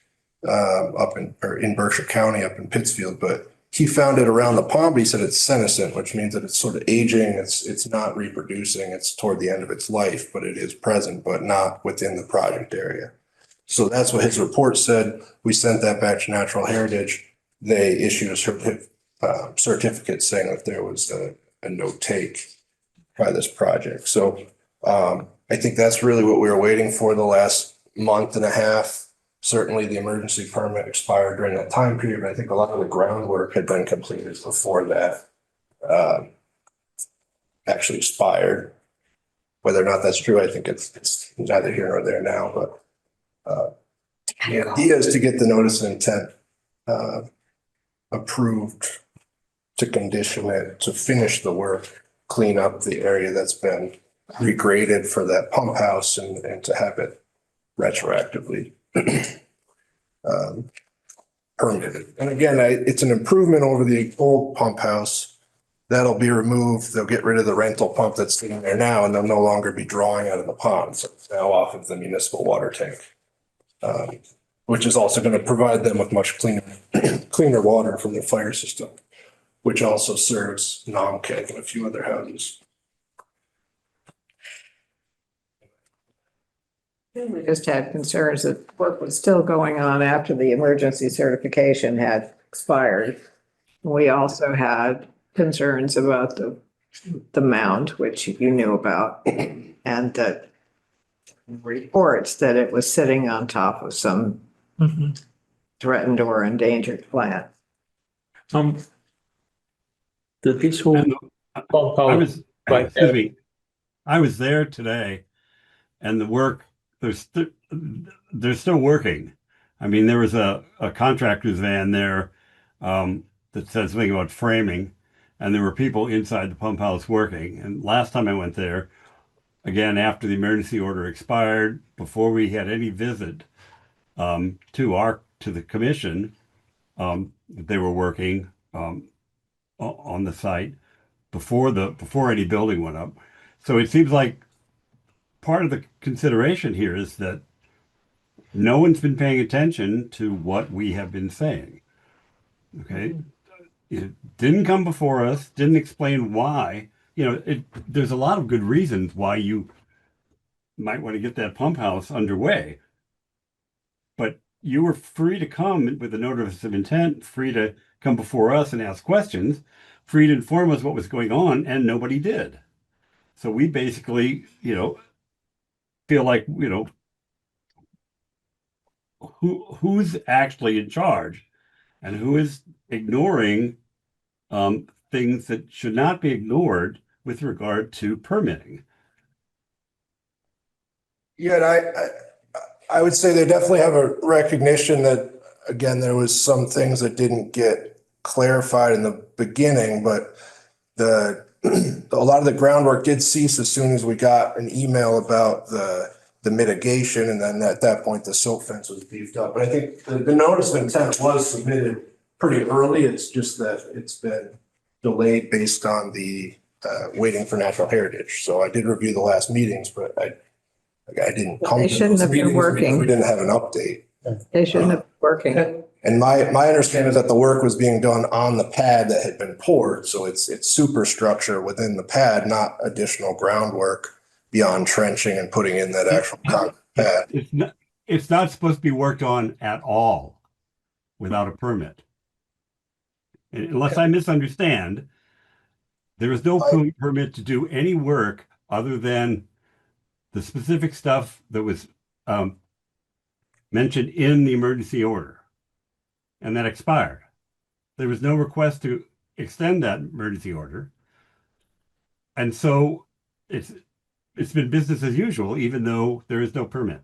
[SPEAKER 14] in Berkshire County, up in Pittsfield. But he found it around the pond. But he said it's senescent, which means that it's sort of aging. It's not reproducing. It's toward the end of its life, but it is present, but not within the project area. So that's what his report said. We sent that back to Natural Heritage. They issued a certificate saying that there was a no take by this project. So I think that's really what we were waiting for the last month and a half. Certainly the emergency permit expired during that time period, but I think a lot of the groundwork had been completed before that actually expired. Whether or not that's true, I think it's neither here nor there now, but the idea is to get the notice of intent approved, to condition it, to finish the work, clean up the area that's been regraded for that pump house and to have it retroactively permitted. And again, it's an improvement over the old pump house. That'll be removed. They'll get rid of the rental pump that's sitting there now, and they'll no longer be drawing out of the pond. So it's now off of the municipal water tank, which is also going to provide them with much cleaner water from their fire system, which also serves Nomkeg and a few other houses.
[SPEAKER 3] We just had concerns that work was still going on after the emergency certification had expired. We also had concerns about the mound, which you knew about, and that reports that it was sitting on top of some threatened or endangered plant.
[SPEAKER 10] Did this whole
[SPEAKER 5] And
[SPEAKER 10] pump
[SPEAKER 5] I
[SPEAKER 10] house
[SPEAKER 5] was,
[SPEAKER 10] by
[SPEAKER 5] excuse me, I was there today and the work, they're still working. I mean, there was a contractor's van there that said something about framing, and there were people inside the pump house working. And last time I went there, again, after the emergency order expired, before we had any visit to the commission, they were working on the site before any building went up. So it seems like part of the consideration here is that no one's been paying attention to what we have been saying. Okay. It didn't come before us, didn't explain why. There's a lot of good reasons why you might want to get that pump house underway. But you were free to come with a notice of intent, free to come before us and ask questions, free to inform us what was going on, and nobody did. So we basically, feel like, who's actually in charge and who is ignoring things that should not be ignored with regard to permitting.
[SPEAKER 14] Yeah, and I would say they definitely have a recognition that, again, there was some things that didn't get clarified in the beginning, but a lot of the groundwork did cease as soon as we got an email about the mitigation, and then at that point, the silt fence was beefed up. But I think the notice of intent was submitted pretty early. It's just that it's been delayed based on the waiting for natural heritage. So I did review the last meetings, but I didn't come
[SPEAKER 3] They
[SPEAKER 14] to
[SPEAKER 3] shouldn't
[SPEAKER 14] those
[SPEAKER 3] have been
[SPEAKER 14] meetings because
[SPEAKER 3] working.
[SPEAKER 14] we didn't have an update.
[SPEAKER 3] They shouldn't have been working.
[SPEAKER 14] And my understanding is that the work was being done on the pad that had been poured. So it's superstructure within the pad, not additional groundwork beyond trenching and putting in that actual concrete pad.
[SPEAKER 5] It's not supposed to be worked on at all without a permit. Unless I misunderstand, there is no permit to do any work other than the specific stuff that was mentioned in the emergency order, and that expired. There was no request to extend that emergency order. And so it's been business as usual, even though there is no permit.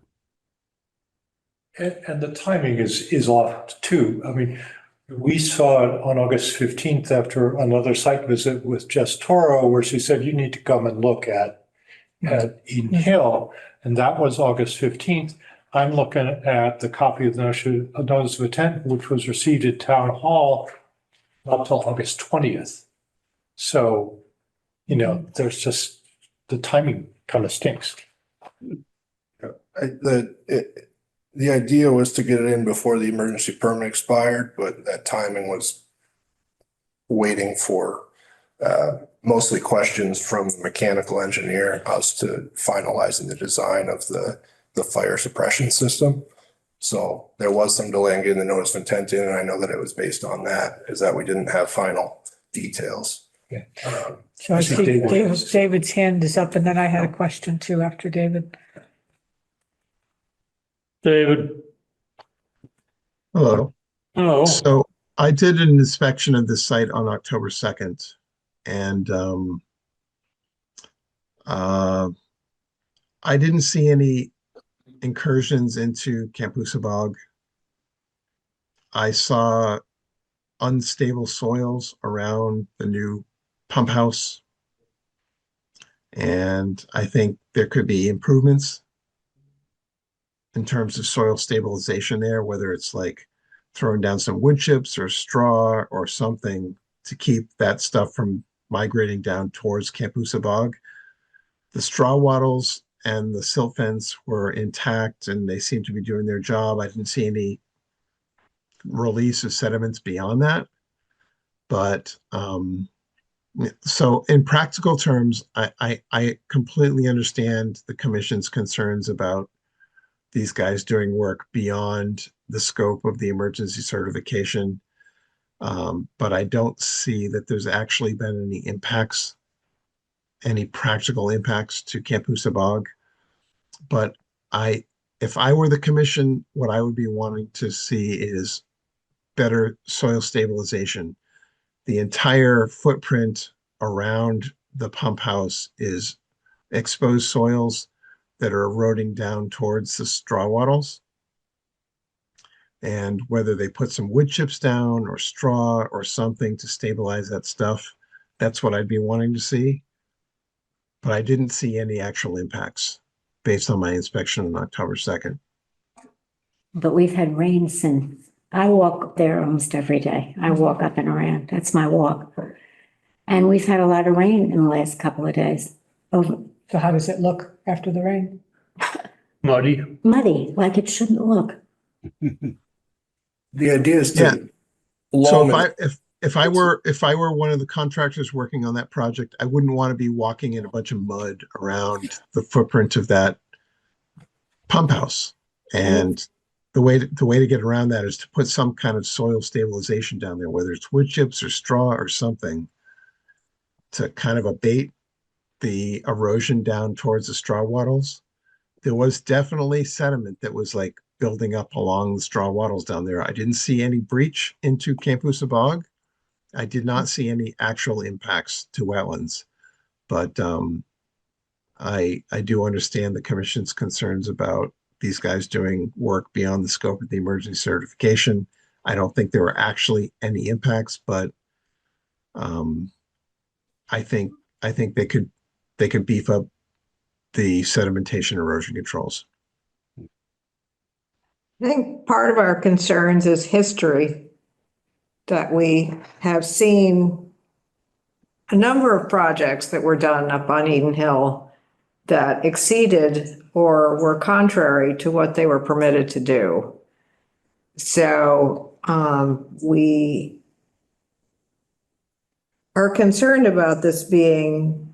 [SPEAKER 7] And the timing is off too. I mean, we saw it on August 15th after another site visit with Jess Toro, where she said, you need to come and look at Eden Hill. And that was August 15th. I'm looking at the copy of the notice of intent, which was received at Town Hall not till August 20th. So, there's just, the timing kind of stinks.
[SPEAKER 14] The idea was to get it in before the emergency permit expired, but that timing was waiting for mostly questions from the mechanical engineer, us to finalizing the design of the fire suppression system. So there was some delay in getting the notice of intent in, and I know that it was based on that, is that we didn't have final details.
[SPEAKER 7] Yeah.
[SPEAKER 2] So I see David's hand is up, and then I had a question too after David.
[SPEAKER 10] David?
[SPEAKER 15] Hello.
[SPEAKER 10] Hello.
[SPEAKER 15] So I did an inspection of the site on October 2nd, and I didn't see any incursions into Campusa Bog. I saw unstable soils around the new pump house, and I think there could be improvements in terms of soil stabilization there, whether it's like throwing down some wood chips or straw or something to keep that stuff from migrating down towards Campusa Bog. The straw wattles and the silt fence were intact and they seem to be doing their job. I didn't see any release of sediments beyond that. But so in practical terms, I completely understand the commission's concerns about these guys doing work beyond the scope of the emergency certification. But I don't see that there's actually been any impacts, any practical impacts to Camp Bog. But if I were the commission, what I would be wanting to see is better soil stabilization. The entire footprint around the pump house is exposed soils that are eroding down towards the straw wattles. And whether they put some wood chips down or straw or something to stabilize that stuff, that's what I'd be wanting to see. But I didn't see any actual impacts based on my inspection on October 2nd.
[SPEAKER 11] But we've had rain since, I walk up there almost every day. I walk up and around. That's my walk. And we've had a lot of rain in the last couple of days.
[SPEAKER 2] So how does it look after the rain?
[SPEAKER 10] Muddy.
[SPEAKER 11] Muddy, like it shouldn't look.
[SPEAKER 14] The idea is
[SPEAKER 15] Yeah.
[SPEAKER 14] to.
[SPEAKER 15] So
[SPEAKER 14] loam it.
[SPEAKER 15] if I were one of the contractors working on that project, I wouldn't want to be walking in a bunch of mud around the footprint of that pump house. And the way to get around that is to put some kind of soil stabilization down there, whether it's wood chips or straw or something, to kind of abate the erosion down towards the straw wattles. There was definitely sediment that was like building up along the straw wattles down there. I didn't see any breach into Camp Bog. I did not see any actual impacts to wetlands, but I do understand the commission's concerns about these guys doing work beyond the scope of the emergency certification. I don't think there were actually any impacts, but I think they could beef up the sedimentation erosion controls.
[SPEAKER 3] I think part of our concerns is history, that we have seen a number of projects that were done up on Eden Hill that exceeded or were contrary to what they were permitted to do. So we are concerned about this being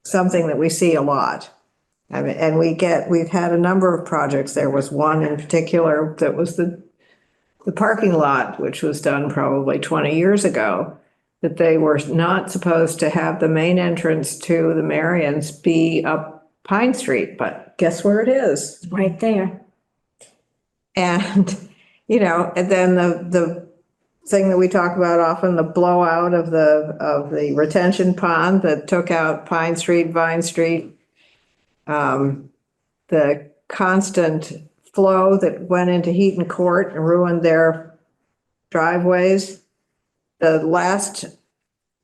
[SPEAKER 3] something that we see a lot. I mean, and we've had a number of projects. There was one in particular that was the parking lot, which was done probably 20 years ago, that they were not supposed to have the main entrance to the Marians be up Pine Street, but guess where it is?
[SPEAKER 11] Right there.
[SPEAKER 3] And, and then the thing that we talk about often, the blowout of the retention pond that took out Pine Street, Vine Street, the constant flow that went into Heaton Court and ruined their driveways. The last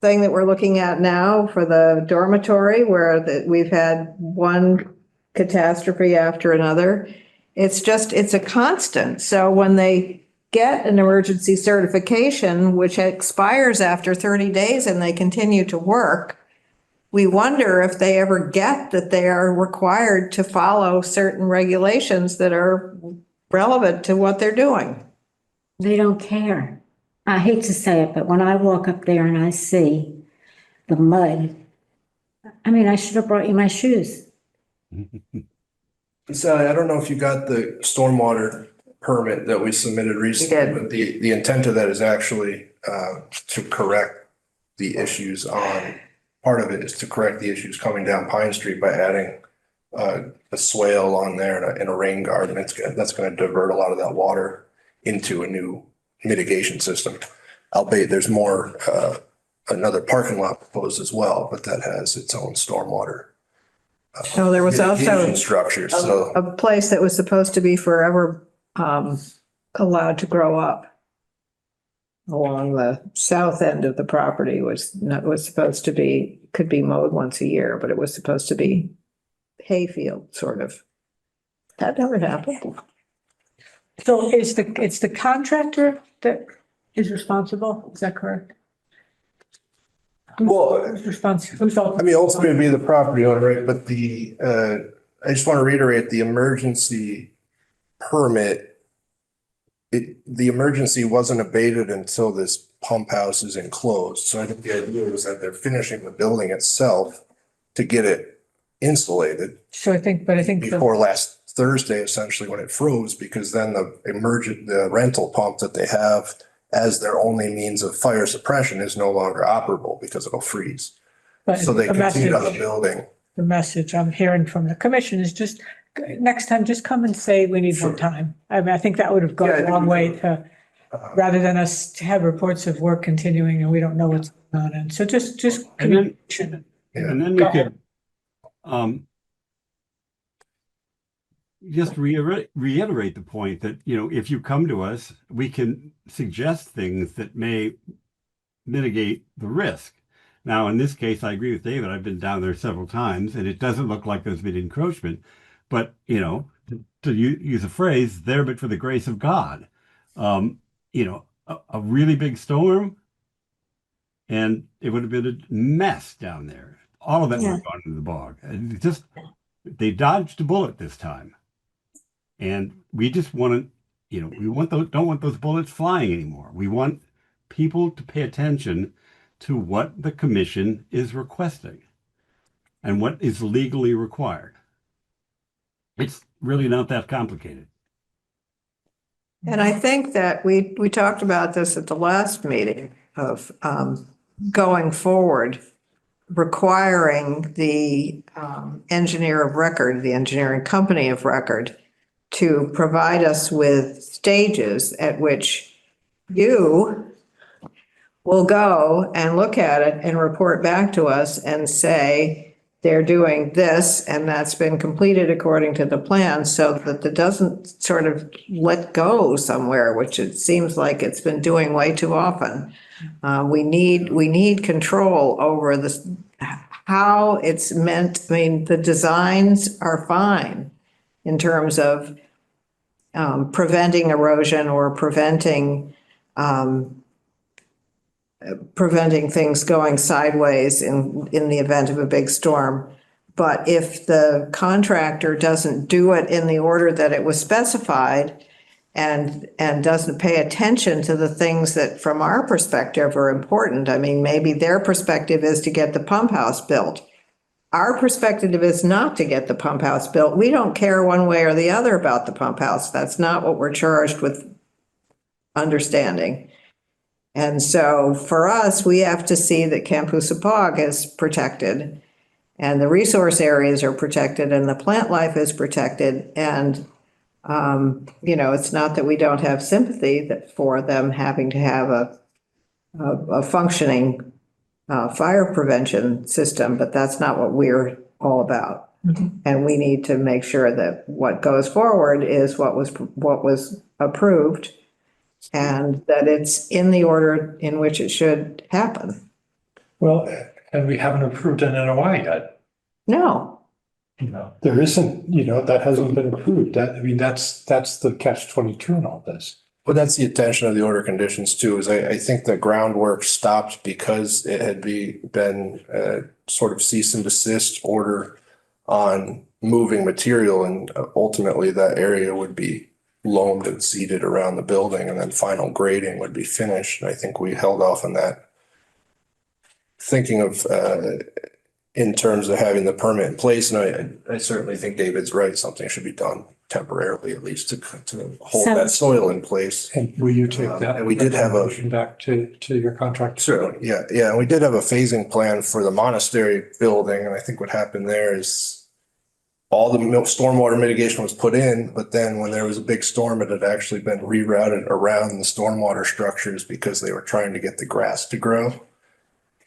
[SPEAKER 3] thing that we're looking at now for the dormitory, where we've had one catastrophe after another. It's a constant. So when they get an emergency certification, which expires after 30 days and they continue to work, we wonder if they ever get that they are required to follow certain regulations that are relevant to what they're doing.
[SPEAKER 11] They don't care. I hate to say it, but when I walk up there and I see the mud, I mean, I should have brought you my shoes.
[SPEAKER 14] Sally, I don't know if you got the stormwater permit that we submitted recently, but the intent of that is actually to correct the issues part of it is to correct the issues coming down Pine Street by adding a swale on there and a rain garden. That's going to divert a lot of that water into a new mitigation system. Albeit there's more, another parking lot proposed as well, but that has its own stormwater.
[SPEAKER 3] So there was also
[SPEAKER 14] structures. So
[SPEAKER 3] a place that was supposed to be forever allowed to grow up along the south end of the property was supposed to be, could be mowed once a year, but it was supposed to be hayfield sort of. That never happened.
[SPEAKER 2] So it's the contractor that is responsible, is that correct?
[SPEAKER 14] Well,
[SPEAKER 2] Who's responsible?
[SPEAKER 14] I mean, ultimately it'd be the property owner, right? But I just want to reiterate the emergency permit. The emergency wasn't abated until this pump house is enclosed. So I think the idea was that they're finishing the building itself to get it insulated
[SPEAKER 2] So I think
[SPEAKER 14] before last Thursday, essentially, when it froze, because then the rental pump that they have as their only means of fire suppression is no longer operable because it'll freeze.
[SPEAKER 2] But
[SPEAKER 14] So they
[SPEAKER 2] the
[SPEAKER 14] continued on the
[SPEAKER 2] message,
[SPEAKER 14] building.
[SPEAKER 2] the message I'm hearing from the commission is just, next time, just come and say we need more
[SPEAKER 14] Sure.
[SPEAKER 2] time. I mean, I think that would have gone
[SPEAKER 14] Yeah, I
[SPEAKER 2] a
[SPEAKER 14] think
[SPEAKER 2] long
[SPEAKER 14] we
[SPEAKER 2] way
[SPEAKER 14] could.
[SPEAKER 2] to, rather than us to have reports of work continuing and we don't know what's going on. And so just
[SPEAKER 5] And then,
[SPEAKER 2] communication.
[SPEAKER 5] and then
[SPEAKER 2] Go
[SPEAKER 5] we
[SPEAKER 2] ahead.
[SPEAKER 5] could, just reiterate the point that, if you come to us, we can suggest things that may mitigate the risk. Now, in this case, I agree with David. I've been down there several times, and it doesn't look like there's been encroachment. But, to use a phrase, there but for the grace of God. A really big storm, and it would have been a mess down there. All of that would have gone into the bog. And they dodged a bullet this time. And we just want to, don't want those bullets flying anymore. We want people to pay attention to what the commission is requesting and what is legally required. It's really not that complicated.
[SPEAKER 3] And I think that we talked about this at the last meeting of going forward, requiring the engineer of record, the engineering company of record, to provide us with stages at which you will go and look at it and report back to us and say, they're doing this and that's been completed according to the plan, so that it doesn't sort of let go somewhere, which it seems like it's been doing way too often. We need control over this, how it's meant. I mean, the designs are fine in terms of preventing erosion or preventing things going sideways in the event of a big storm. But if the contractor doesn't do it in the order that it was specified and doesn't pay attention to the things that from our perspective are important, I mean, maybe their perspective is to get the pump house built. Our perspective is not to get the pump house built. We don't care one way or the other about the pump house. That's not what we're charged with understanding. And so for us, we have to see that Campoosapog is protected and the resource areas are protected and the plant life is protected. And, it's not that we don't have sympathy for them having to have a functioning fire prevention system, but that's not what we're all about. And we need to make sure that what goes forward is what was approved and that it's in the order in which it should happen.
[SPEAKER 7] Well, and we haven't approved an NOI yet.
[SPEAKER 3] No.
[SPEAKER 7] There isn't, that hasn't been approved. That's the catch-22 in all this.
[SPEAKER 14] Well, that's the intention of the order conditions too, is I think the groundwork stopped because it had been a sort of cease and desist order on moving material, and ultimately that area would be loamed and seeded around the building, and then final grading would be finished. And I think we held off on that, thinking of in terms of having the permit in place. And I certainly think David's right. Something should be done temporarily, at least to hold
[SPEAKER 11] So-
[SPEAKER 14] that soil in place.
[SPEAKER 7] And will you take that?
[SPEAKER 14] And we did have a-
[SPEAKER 7] motion back to your contractor?
[SPEAKER 14] Certainly, yeah. And we did have a phasing plan for the monastery building. And I think what happened there is all the stormwater mitigation was put in, but then when there was a big storm, it had actually been rerouted around the stormwater structures because they were trying to get the grass to grow,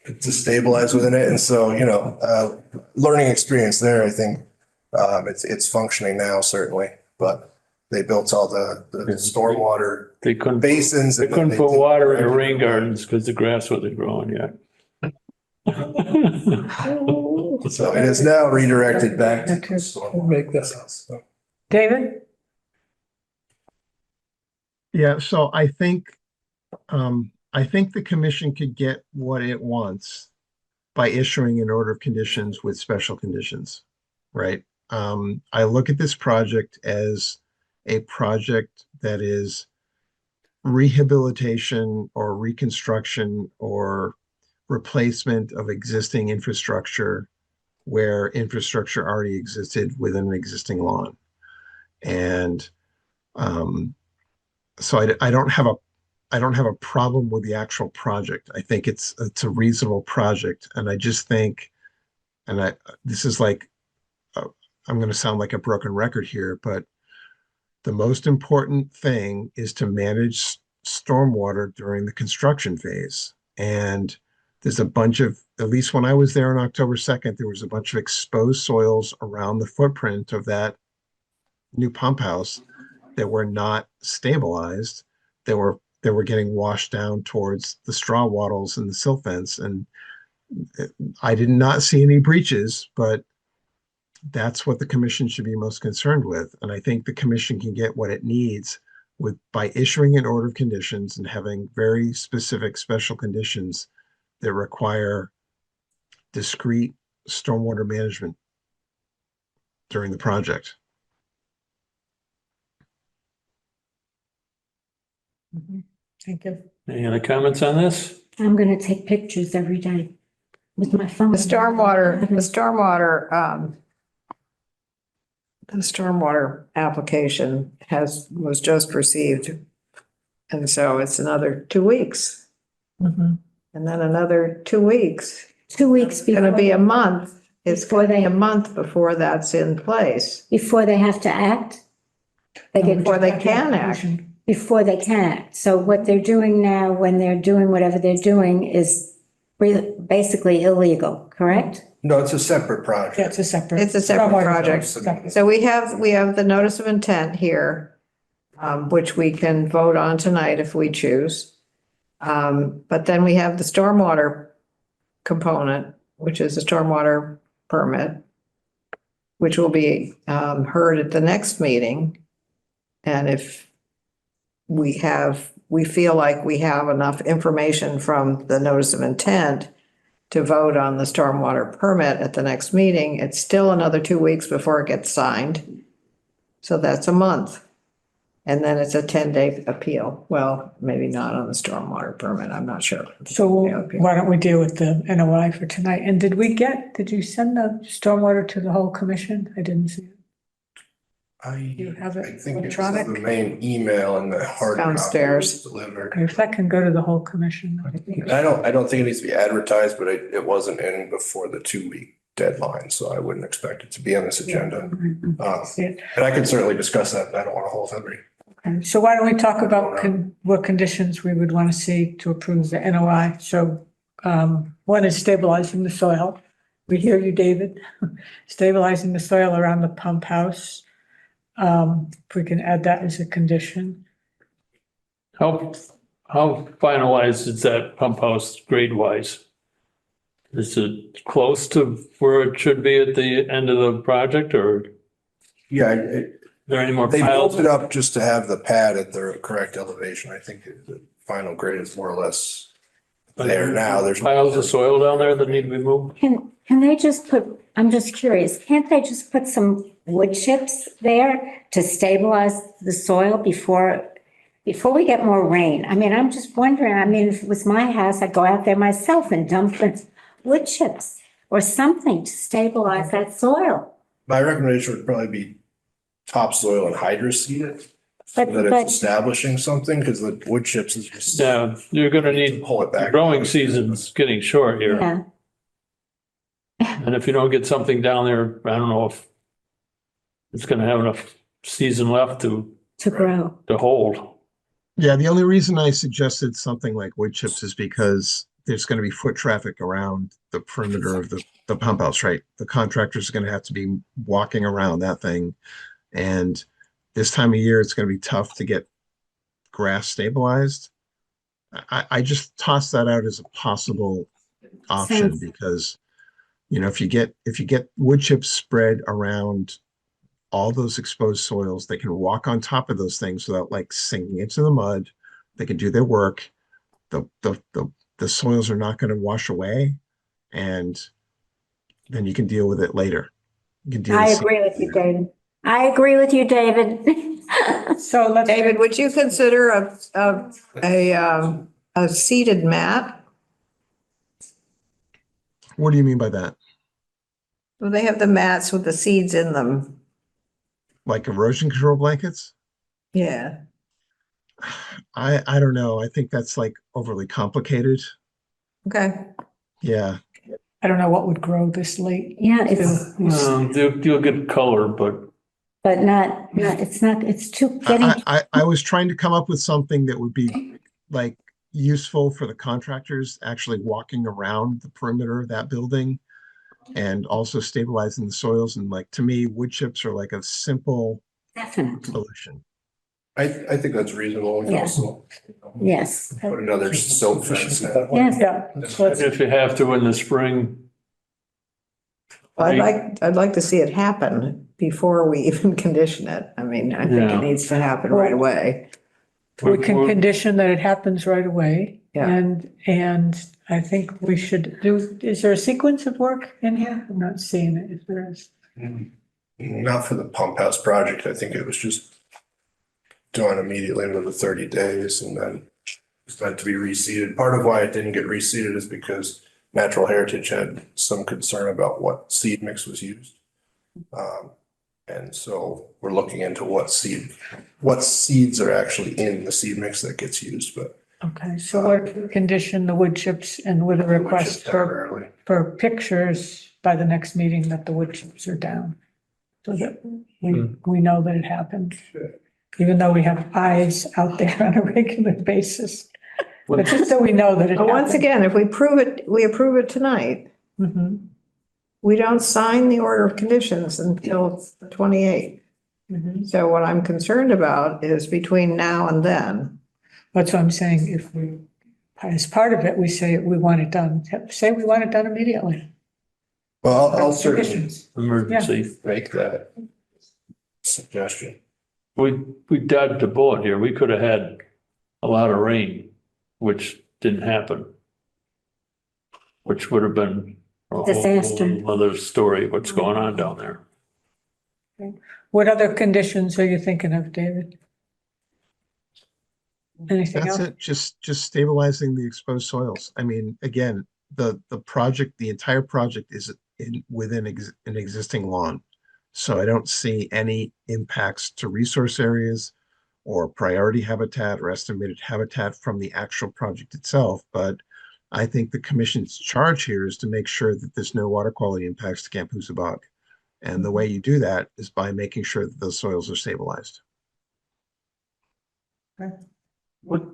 [SPEAKER 14] to stabilize within it. And so, learning experience there, I think, it's functioning now, certainly, but they built all the stormwater
[SPEAKER 1] They couldn't,
[SPEAKER 14] basins.
[SPEAKER 1] they couldn't put water in the rain gardens because the grass wasn't growing yet.
[SPEAKER 14] So it is now redirected back to the stormwater.
[SPEAKER 7] Make this up.
[SPEAKER 14] So,
[SPEAKER 2] David?
[SPEAKER 15] Yeah, so I think the commission could get what it wants by issuing an order of conditions with special conditions, right? I look at this project as a project that is rehabilitation or reconstruction or replacement of existing infrastructure where infrastructure already existed within an existing lawn. And so I don't have a problem with the actual project. I think it's a reasonable project, and I just think, and this is like I'm going to sound like a broken record here, but the most important thing is to manage stormwater during the construction phase. And there's a bunch of, at least when I was there on October 2nd, there was a bunch of exposed soils around the footprint of that new pump house that were not stabilized. They were getting washed down towards the straw wattles and the silt fence. And I did not see any breaches, but that's what the commission should be most concerned with. And I think the commission can get what it needs by issuing an order of conditions and having very specific special conditions that require discrete stormwater management during the project.
[SPEAKER 2] Thank you.
[SPEAKER 1] Any other comments on this?
[SPEAKER 11] I'm gonna take pictures every day with my phone.
[SPEAKER 3] The stormwater application was just received. And so it's another 2 weeks,
[SPEAKER 2] Mhm.
[SPEAKER 3] and then another 2 weeks.
[SPEAKER 11] 2 weeks
[SPEAKER 3] It's gonna be a month. It's
[SPEAKER 11] Before
[SPEAKER 3] gonna be
[SPEAKER 11] they-
[SPEAKER 3] a month before that's in place.
[SPEAKER 11] before they have to act. They get
[SPEAKER 3] Before they can act.
[SPEAKER 11] before they can act. So what they're doing now, when they're doing whatever they're doing, is basically illegal, correct?
[SPEAKER 14] No, it's a separate project.
[SPEAKER 2] Yeah, it's a separate.
[SPEAKER 3] It's a separate
[SPEAKER 2] stormwater
[SPEAKER 3] project.
[SPEAKER 2] separate.
[SPEAKER 3] So we have the notice of intent here, which we can vote on tonight if we choose. But then we have the stormwater component, which is a stormwater permit, which will be heard at the next meeting. And if we feel like we have enough information from the notice of intent to vote on the stormwater permit at the next meeting, it's still another 2 weeks before it gets signed. So that's a month. And then it's a 10-day appeal. Well, maybe not on the stormwater permit, I'm not sure.
[SPEAKER 2] So why don't we deal with the NOI for tonight? And did you send the stormwater to the whole commission? I didn't see it. You have it
[SPEAKER 14] I think it's
[SPEAKER 2] electronic?
[SPEAKER 14] the main email and the hard copy
[SPEAKER 3] Downstairs.
[SPEAKER 14] was delivered.
[SPEAKER 2] Okay, if that can go to the whole commission.
[SPEAKER 14] And I don't think it needs to be advertised, but it wasn't in before the 2-week deadline, so I wouldn't expect it to be on this agenda.
[SPEAKER 2] See it.
[SPEAKER 14] And I can certainly discuss that. I don't want to hold every.
[SPEAKER 2] Okay, so why don't we talk about what conditions we would want to see to approve the NOI? So one is stabilizing the soil. We hear you, David. Stabilizing the soil around the pump house. If we can add that as a condition.
[SPEAKER 1] How finalized is that pump house grade wise? Is it close to where it should be at the end of the project, or
[SPEAKER 14] Yeah,
[SPEAKER 1] are there any more
[SPEAKER 14] they
[SPEAKER 1] piles?
[SPEAKER 14] built it up just to have the pad at the correct elevation. I think the final grade is more or less there now. There's
[SPEAKER 1] Piles of soil down there that need to be moved?
[SPEAKER 11] Can they just put, I'm just curious, can't they just put some wood chips there to stabilize the soil before we get more rain? I mean, I'm just wondering, I mean, if it was my house, I'd go out there myself and dump the wood chips or something to stabilize that soil.
[SPEAKER 14] My recommendation would probably be topsoil and hydroseed it. So
[SPEAKER 11] But-
[SPEAKER 14] that
[SPEAKER 11] but-
[SPEAKER 14] it's establishing something, because the wood chips is just.
[SPEAKER 1] Yeah, you're gonna need,
[SPEAKER 14] Pull it
[SPEAKER 1] the
[SPEAKER 14] back.
[SPEAKER 1] growing season's getting short here.
[SPEAKER 11] Yeah,
[SPEAKER 1] And if you don't get something down there, I don't know if it's gonna have enough season left to
[SPEAKER 11] grow.
[SPEAKER 1] hold.
[SPEAKER 15] Yeah, the only reason I suggested something like wood chips is because there's going to be foot traffic around the perimeter of the pump house, right? The contractors are going to have to be walking around that thing. And this time of year, it's going to be tough to get grass stabilized. I just toss that out as a possible option
[SPEAKER 11] Sounds-
[SPEAKER 15] because, you know, if you get wood chips spread around all those exposed soils, they can walk on top of those things without like sinking into the mud. They can do their work. The soils are not going to wash away, and then you can deal with it later. You can deal
[SPEAKER 11] I
[SPEAKER 15] with
[SPEAKER 11] agree with you, David. I agree with you, David.
[SPEAKER 2] So let's.
[SPEAKER 3] David, would you consider a seeded mat?
[SPEAKER 15] What do you mean by that?
[SPEAKER 3] Well, they have the mats with the seeds in them.
[SPEAKER 15] Like erosion control blankets?
[SPEAKER 3] Yeah.
[SPEAKER 15] I don't know. I think that's like overly complicated.
[SPEAKER 3] Okay.
[SPEAKER 15] Yeah.
[SPEAKER 2] I don't know what would grow this late.
[SPEAKER 11] Yeah, it's,
[SPEAKER 1] You'll get color, but
[SPEAKER 11] but it's too getting,
[SPEAKER 15] I was trying to come up with something that would be like useful for the contractors actually walking around the perimeter of that building and also stabilizing the soils. And like, to me, wood chips are like a simple
[SPEAKER 11] definitely,
[SPEAKER 15] solution.
[SPEAKER 14] I think that's reasonable. We can
[SPEAKER 11] Yeah.
[SPEAKER 14] also
[SPEAKER 11] yes.
[SPEAKER 14] put another silt fence in.
[SPEAKER 11] Yes.
[SPEAKER 2] Yeah. So let's-
[SPEAKER 1] if you have to in the spring,
[SPEAKER 3] I'd like to see it happen before we even condition it. I mean, I think
[SPEAKER 1] Yeah.
[SPEAKER 3] it needs to happen right away.
[SPEAKER 2] We can condition that it happens right away.
[SPEAKER 3] Yeah.
[SPEAKER 2] And I think we should do, is there a sequence of work in here? I'm not seeing it, if there is.
[SPEAKER 14] Not for the pump house project. I think it was just done immediately into the 30 days and then it's meant to be reseeded. Part of why it didn't get reseeded is because Natural Heritage had some concern about what seed mix was used. And so we're looking into what seeds are actually in the seed mix that gets used, but
[SPEAKER 2] Okay, so we'll condition the wood chips and with a request
[SPEAKER 14] just temporarily.
[SPEAKER 2] for pictures by the next meeting that the wood chips are down. So that we know that it happened, even though we have eyes out there on a regular basis. But just so we know that it
[SPEAKER 3] But
[SPEAKER 2] happened.
[SPEAKER 3] once again, if we approve it tonight,
[SPEAKER 2] Mhm,
[SPEAKER 3] we don't sign the order of conditions until the 28th.
[SPEAKER 2] mhm.
[SPEAKER 3] So what I'm concerned about is between now and then.
[SPEAKER 2] That's what I'm saying, if we, as part of it, we say we want it done, say we want it done immediately.
[SPEAKER 14] Well, I'll certainly
[SPEAKER 2] Conditions.
[SPEAKER 1] emergency.
[SPEAKER 14] make that suggestion.
[SPEAKER 1] We dodged the bullet here. We could have had a lot of rain, which didn't happen. Which would have been a whole
[SPEAKER 11] Disaster.
[SPEAKER 1] other story, what's going on down there.
[SPEAKER 2] What other conditions are you thinking of, David? Anything
[SPEAKER 15] That's
[SPEAKER 2] else?
[SPEAKER 15] it. Just stabilizing the exposed soils. I mean, again, the project, the entire project is within an existing lawn. So I don't see any impacts to resource areas or priority habitat or estimated habitat from the actual project itself. But I think the commission's charge here is to make sure that there's no water quality impacts to Camp Hoosabog. And the way you do that is by making sure that the soils are stabilized.
[SPEAKER 1] What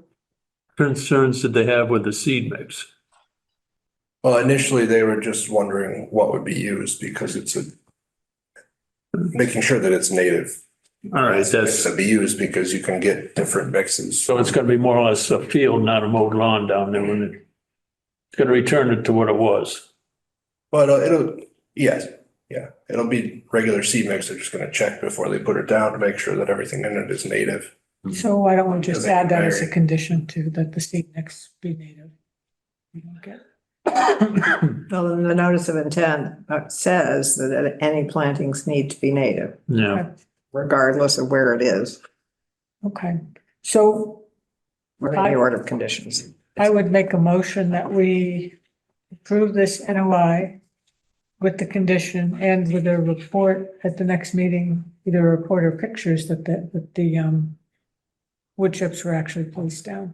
[SPEAKER 1] concerns did they have with the seed mix?
[SPEAKER 14] Well, initially they were just wondering what would be used because making sure that it's native.
[SPEAKER 1] All right, that's,
[SPEAKER 14] To be used because you can get different mixes.
[SPEAKER 1] so it's gonna be more or less a field, not a mowed lawn down there when it's gonna return it to what it was.
[SPEAKER 14] But yes, yeah, it'll be regular seed mix. They're just gonna check before they put it down to make sure that everything in it is native.
[SPEAKER 2] So why don't we just
[SPEAKER 14] Doesn't
[SPEAKER 2] add that as a
[SPEAKER 14] vary.
[SPEAKER 2] condition to that the seed mix be native? We don't get.
[SPEAKER 3] Well, then the notice of intent says that any plantings need to be native,
[SPEAKER 1] Yeah,
[SPEAKER 3] regardless of where it is,
[SPEAKER 2] Okay, so
[SPEAKER 3] or in the order of conditions.
[SPEAKER 2] I would make a motion that we approve this NOI with the condition and with a report at the next meeting, either a report or pictures that the wood chips were actually placed down.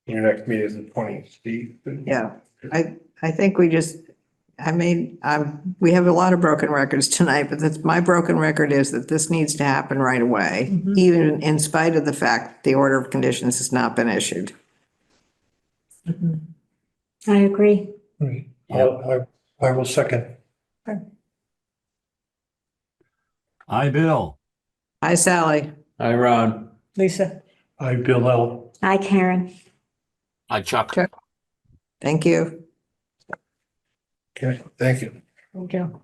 [SPEAKER 14] Your next meeting is the 20th.
[SPEAKER 3] Yeah, I think we just, we have a lot of broken records tonight, but my broken record is that this needs to happen right away,
[SPEAKER 2] Mhm.
[SPEAKER 3] even in spite of the fact the order of conditions has not been issued.
[SPEAKER 11] I agree.
[SPEAKER 7] Right. I will second.
[SPEAKER 5] Hi, Bill.
[SPEAKER 3] Hi, Sally.
[SPEAKER 1] hi, Ron.
[SPEAKER 2] Lisa?
[SPEAKER 7] I, Bill L.
[SPEAKER 11] Hi, Karen.
[SPEAKER 12] Hi, Chuck.
[SPEAKER 3] Thank you.
[SPEAKER 14] Okay, thank you.
[SPEAKER 2] Thank you.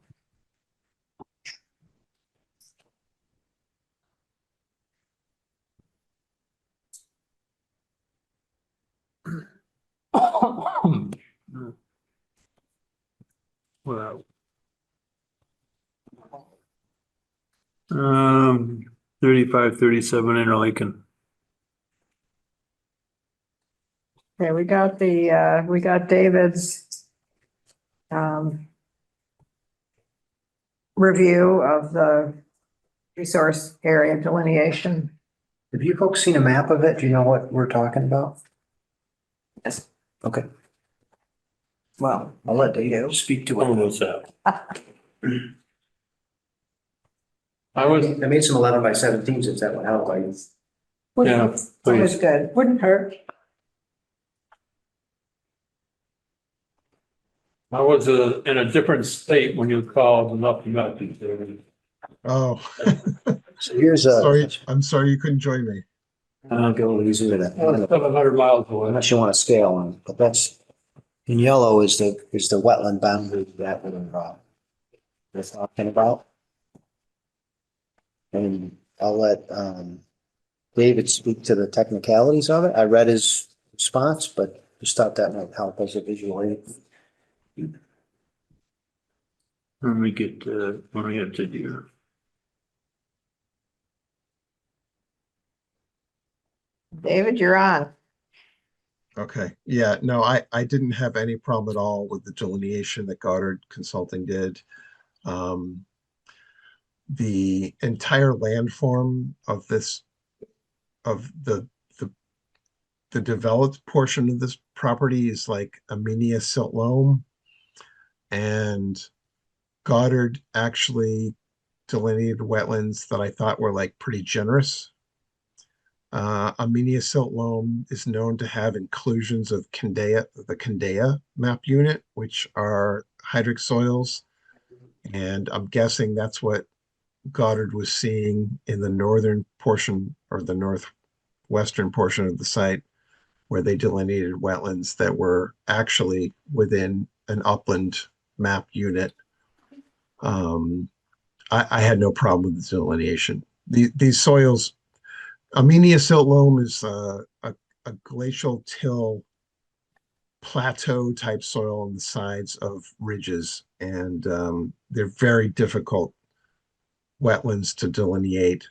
[SPEAKER 1] Well. 35, 37 in Lincoln.
[SPEAKER 3] Okay, we got David's review of the resource area delineation.
[SPEAKER 9] Have you folks seen a map of it? Do you know what we're talking about?
[SPEAKER 3] Yes.
[SPEAKER 9] Okay.
[SPEAKER 3] Well, I'll let you.
[SPEAKER 9] Speak to
[SPEAKER 1] When
[SPEAKER 9] it.
[SPEAKER 1] was that? I was,
[SPEAKER 9] I made some 11 by 17s, if that would help.
[SPEAKER 1] yeah,
[SPEAKER 3] It's always
[SPEAKER 1] please.
[SPEAKER 3] good.
[SPEAKER 2] Wouldn't hurt.
[SPEAKER 1] I was in a different state when you called and left a message there.
[SPEAKER 15] Oh,
[SPEAKER 9] So here's
[SPEAKER 15] sorry, I'm sorry you couldn't join me.
[SPEAKER 9] I'll go easy with that.
[SPEAKER 1] 700 miles away.
[SPEAKER 9] Unless you want to scale on it, but that's, in yellow is the wetland boundary that we're talking about. And I'll let, David speak to the technicalities of it. I read his response, but just thought that might help as a visual aid.
[SPEAKER 1] When we get to here.
[SPEAKER 3] David, you're on.
[SPEAKER 15] Okay, yeah, no, I didn't have any problem at all with the delineation that Goddard Consulting did. The entire landform of this, of the developed portion of this property is like Amenia silt loam. And Goddard actually delineated wetlands that I thought were like pretty generous. Amenia silt loam is known to have inclusions of the Candea map unit, which are hydric soils. And I'm guessing that's what Goddard was seeing in the northern portion or the northwestern portion of the site, where they delineated wetlands that were actually within an upland map unit. I had no problem with the delineation. These soils, Amenia silt loam is a glacial till plateau type soil on the sides of ridges, and they're very difficult wetlands to delineate.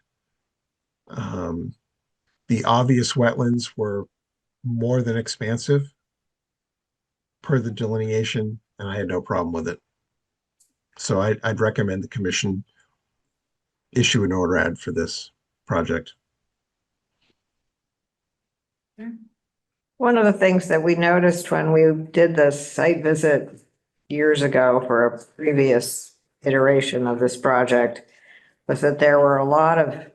[SPEAKER 15] The obvious wetlands were more than expansive per the delineation, and I had no problem with it. So I'd recommend the commission issue an ORAD for this project.
[SPEAKER 3] One of the things that we noticed when we did the site visit years ago for a previous iteration of this project was that there were a lot of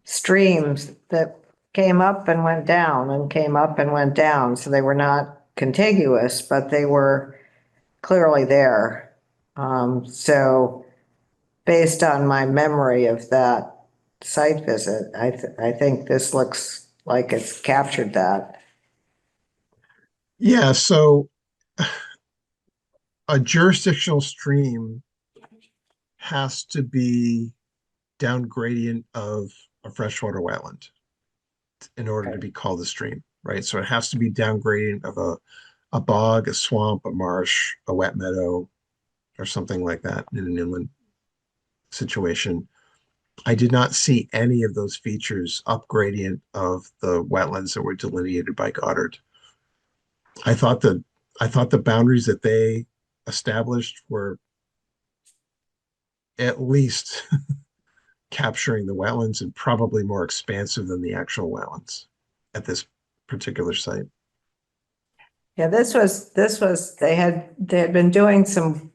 [SPEAKER 3] streams that came up and went down and came up and went down. So they were not contiguous, but they were clearly there. So based on my memory of that site visit, I think this looks like it's captured that.
[SPEAKER 15] Yeah, so a jurisdictional stream has to be down gradient of a freshwater wetland in order to be called a stream, right? So it has to be down gradient of a bog, a swamp, a marsh, a wet meadow, or something like that in an inland situation. I did not see any of those features up gradient of the wetlands that were delineated by Goddard. I thought the boundaries that they established were at least capturing the wetlands and probably more expansive than the actual wetlands at this particular site.
[SPEAKER 3] Yeah, they had been doing some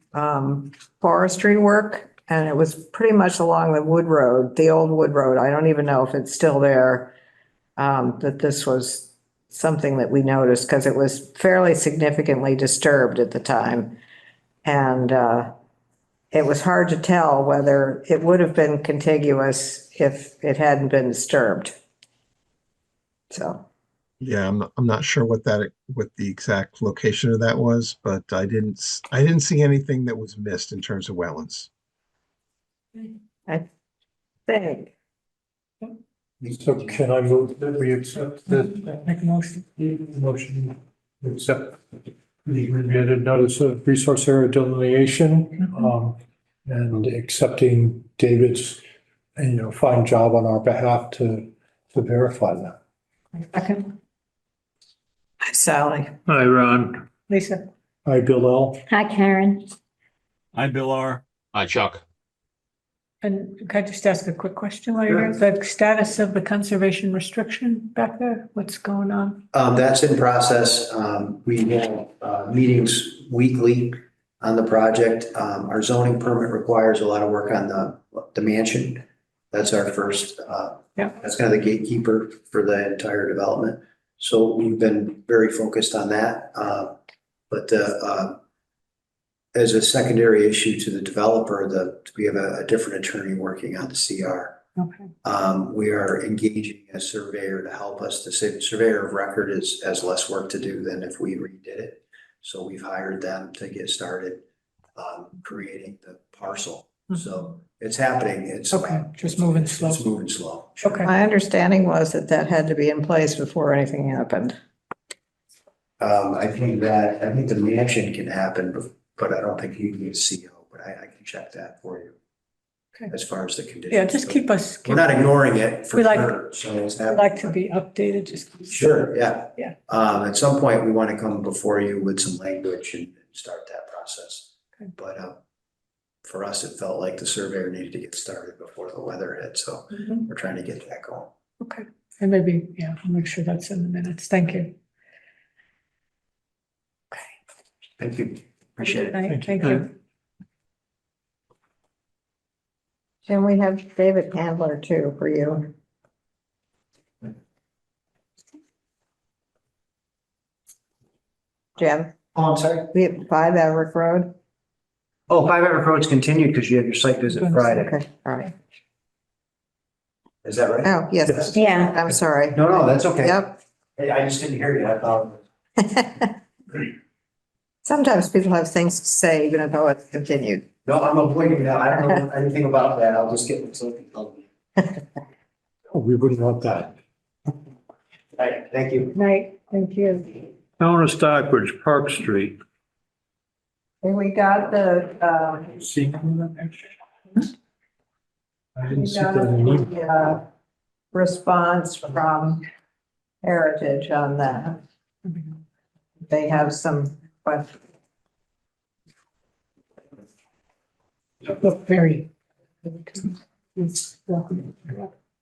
[SPEAKER 3] forestry work, and it was pretty much along the wood road, the old wood road. I don't even know if it's still there. That this was something that we noticed because it was fairly significantly disturbed at the time. And it was hard to tell whether it would have been contiguous if it hadn't been disturbed. So.
[SPEAKER 15] Yeah, I'm not sure what the exact location of that was, but I didn't see anything that was missed in terms of wetlands.
[SPEAKER 3] I think.
[SPEAKER 7] So can I move that we accept this
[SPEAKER 2] Make a motion.
[SPEAKER 7] motion, to accept the abbreviated notice of resource area delineation, and accepting David's, fine job on our behalf to verify that.
[SPEAKER 2] Second,
[SPEAKER 3] Hi, Sally.
[SPEAKER 1] Hi, Ron.
[SPEAKER 2] Lisa.
[SPEAKER 7] Hi, Bill L.
[SPEAKER 11] Hi, Karen.
[SPEAKER 5] Hi, Bill R.
[SPEAKER 12] Hi, Chuck.
[SPEAKER 2] And can I just ask a quick question while you're here? The status of the conservation restriction back there, what's going on?
[SPEAKER 9] That's in process. We have meetings weekly on the project. Our zoning permit requires a lot of work on the mansion. That's our first, that's kind of the gatekeeper for the entire development. So we've been very focused on that. But as a secondary issue to the developer, we have a different attorney working on the CR.
[SPEAKER 2] Okay.
[SPEAKER 9] We are engaging a surveyor to help us. The surveyor of record has less work to do than if we redid it. So we've hired them to get started creating the parcel. So it's happening. It's
[SPEAKER 2] Okay, just moving slow.
[SPEAKER 9] It's moving slow.
[SPEAKER 2] Okay.
[SPEAKER 3] My understanding was that had to be in place before anything happened.
[SPEAKER 9] I think the mansion can happen, but I don't think you need a CO, but I can check that for you.
[SPEAKER 2] Okay.
[SPEAKER 9] As far as the conditions.
[SPEAKER 2] Yeah, just keep us.
[SPEAKER 9] We're not ignoring it for
[SPEAKER 2] We like-
[SPEAKER 9] sure. So it's
[SPEAKER 2] I'd like to be updated, just.
[SPEAKER 9] Sure, yeah.
[SPEAKER 2] Yeah.
[SPEAKER 9] At some point, we want to come before you with some language and start that process.
[SPEAKER 2] Okay.
[SPEAKER 9] But for us, it felt like the surveyor needed to get started before the weather hit, so
[SPEAKER 2] Mhm.
[SPEAKER 9] we're trying to get that going.
[SPEAKER 2] Okay, and maybe, yeah, I'll make sure that's in the minutes. Thank you.
[SPEAKER 9] Thank you. Appreciate it.
[SPEAKER 2] Thank you.
[SPEAKER 3] Jim, we have David Handler too for you. Jim,
[SPEAKER 9] Oh, I'm sorry.
[SPEAKER 3] we have 5 Everett Road.
[SPEAKER 9] Oh, 5 Everett Road's continued because you have your site visit Friday.
[SPEAKER 3] Okay, all right.
[SPEAKER 9] Is that right?
[SPEAKER 3] Oh, yes,
[SPEAKER 11] Yeah.
[SPEAKER 3] I'm sorry.
[SPEAKER 9] No, that's okay.
[SPEAKER 3] Yep.
[SPEAKER 9] Hey, I just didn't hear you. I thought.
[SPEAKER 3] Sometimes people have things to say even though it's continued.
[SPEAKER 9] No, I'm avoiding that. I don't know anything about that. I'll just get myself in trouble.
[SPEAKER 7] Oh, we wouldn't want that.
[SPEAKER 9] All right, thank you.
[SPEAKER 2] Night, thank you.
[SPEAKER 1] Town of Stockbridge, Park Street.
[SPEAKER 3] And we got the,
[SPEAKER 7] See? I didn't
[SPEAKER 3] we
[SPEAKER 7] see
[SPEAKER 3] got
[SPEAKER 7] that in you.
[SPEAKER 3] the, response from Heritage on that. They have some questions.
[SPEAKER 2] Look very.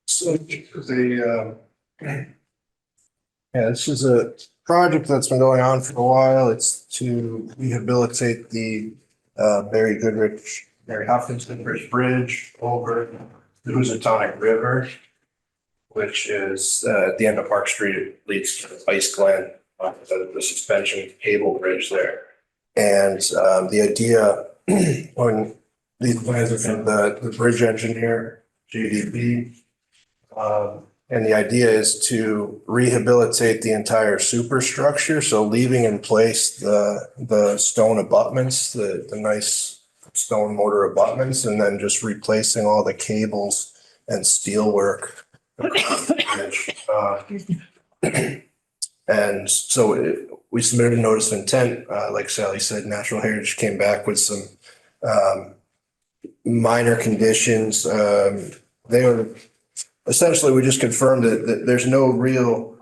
[SPEAKER 14] So this is a project that's been going on for a while. It's to rehabilitate the Mary Hopkins Goodrich Bridge over the Housatonic River, which is at the end of Park Street. It leads to the Ice Glen, the suspension cable bridge there. And the idea when these plans are from the bridge engineer, JDB. And the idea is to rehabilitate the entire superstructure. So leaving in place the stone abutments, the nice stone mortar abutments, and then just replacing all the cables and steel work. And so we submitted a notice of intent. Like Sally said, Natural Heritage came back with some minor conditions. They were essentially, we just confirmed that there's no real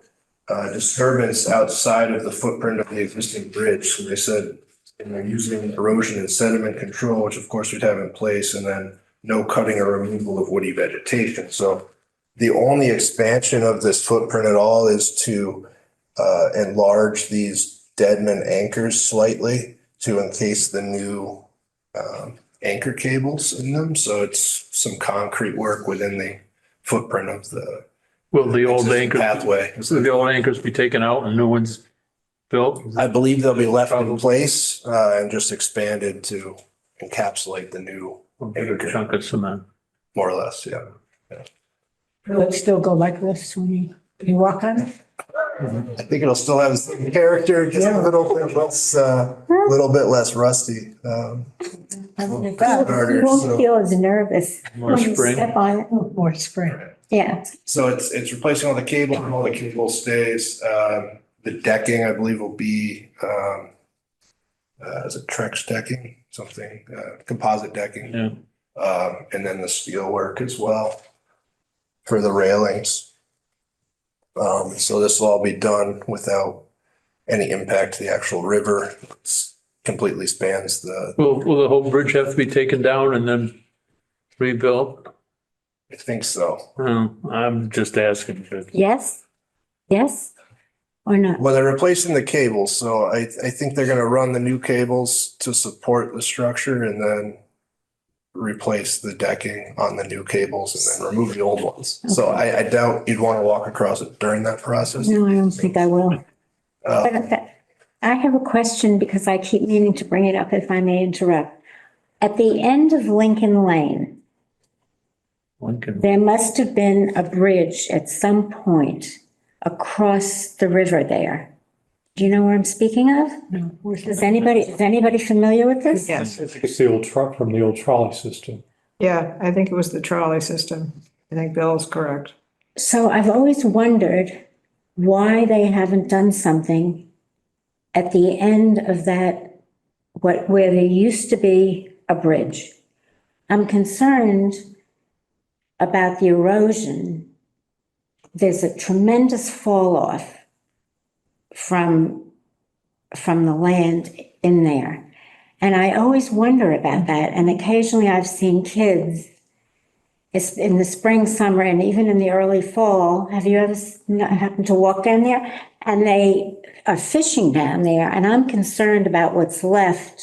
[SPEAKER 14] disturbance outside of the footprint of the existing bridge. So they said, using erosion and sediment control, which of course we'd have in place, and then no cutting or removal of woody vegetation. So the only expansion of this footprint at all is to enlarge these deadman anchors slightly to encase the new anchor cables in them. So it's some concrete work within the footprint of the
[SPEAKER 1] Will the old
[SPEAKER 14] existing
[SPEAKER 1] anchors,
[SPEAKER 14] pathway.
[SPEAKER 1] will the old anchors be taken out and new ones built?
[SPEAKER 14] I believe they'll be left in place and just expanded to encapsulate the new
[SPEAKER 1] A bigger chunk of cement.
[SPEAKER 14] more or less, yeah.
[SPEAKER 2] Will it still go like this when you walk on it?
[SPEAKER 14] I think it'll still have the same character, just a little bit less rusty.
[SPEAKER 2] Like
[SPEAKER 11] You
[SPEAKER 2] that.
[SPEAKER 14] Starter,
[SPEAKER 11] won't
[SPEAKER 14] so-
[SPEAKER 11] feel as nervous
[SPEAKER 1] More
[SPEAKER 11] when you
[SPEAKER 1] spring.
[SPEAKER 11] step on it.
[SPEAKER 2] Oh, more spring.
[SPEAKER 11] Yeah.
[SPEAKER 14] So it's replacing all the cable, and all the cable stays. The decking, I believe, will be is it Trex decking, something, composite decking.
[SPEAKER 1] Yeah.
[SPEAKER 14] And then the steel work as well for the railings. So this will all be done without any impact to the actual river. It's completely spans the,
[SPEAKER 1] Will the whole bridge have to be taken down and then rebuilt?
[SPEAKER 14] I think so.
[SPEAKER 1] I'm just asking.
[SPEAKER 11] Yes? Yes? Or not?
[SPEAKER 14] Well, they're replacing the cables, so I think they're gonna run the new cables to support the structure and then replace the decking on the new cables and then remove the old ones. So I doubt you'd want to walk across it during that process.
[SPEAKER 11] No, I don't think I will.
[SPEAKER 14] Uh,
[SPEAKER 11] But I have a question because I keep meaning to bring it up if I may interrupt. At the end of Lincoln Lane,
[SPEAKER 1] Lincoln.
[SPEAKER 11] there must have been a bridge at some point across the river there. Do you know where I'm speaking of?
[SPEAKER 2] No.
[SPEAKER 11] Is anybody familiar with this?
[SPEAKER 3] Yes.
[SPEAKER 7] I think it's the old truck from the old trolley system.
[SPEAKER 3] Yeah, I think it was the trolley system. I think Bill's correct.
[SPEAKER 11] So I've always wondered why they haven't done something at the end of that, where there used to be a bridge. I'm concerned about the erosion. There's a tremendous fall off from the land in there. And I always wonder about that. And occasionally I've seen kids in the spring, summer, and even in the early fall. Have you ever happened to walk down there? And they are fishing down there. And I'm concerned about what's left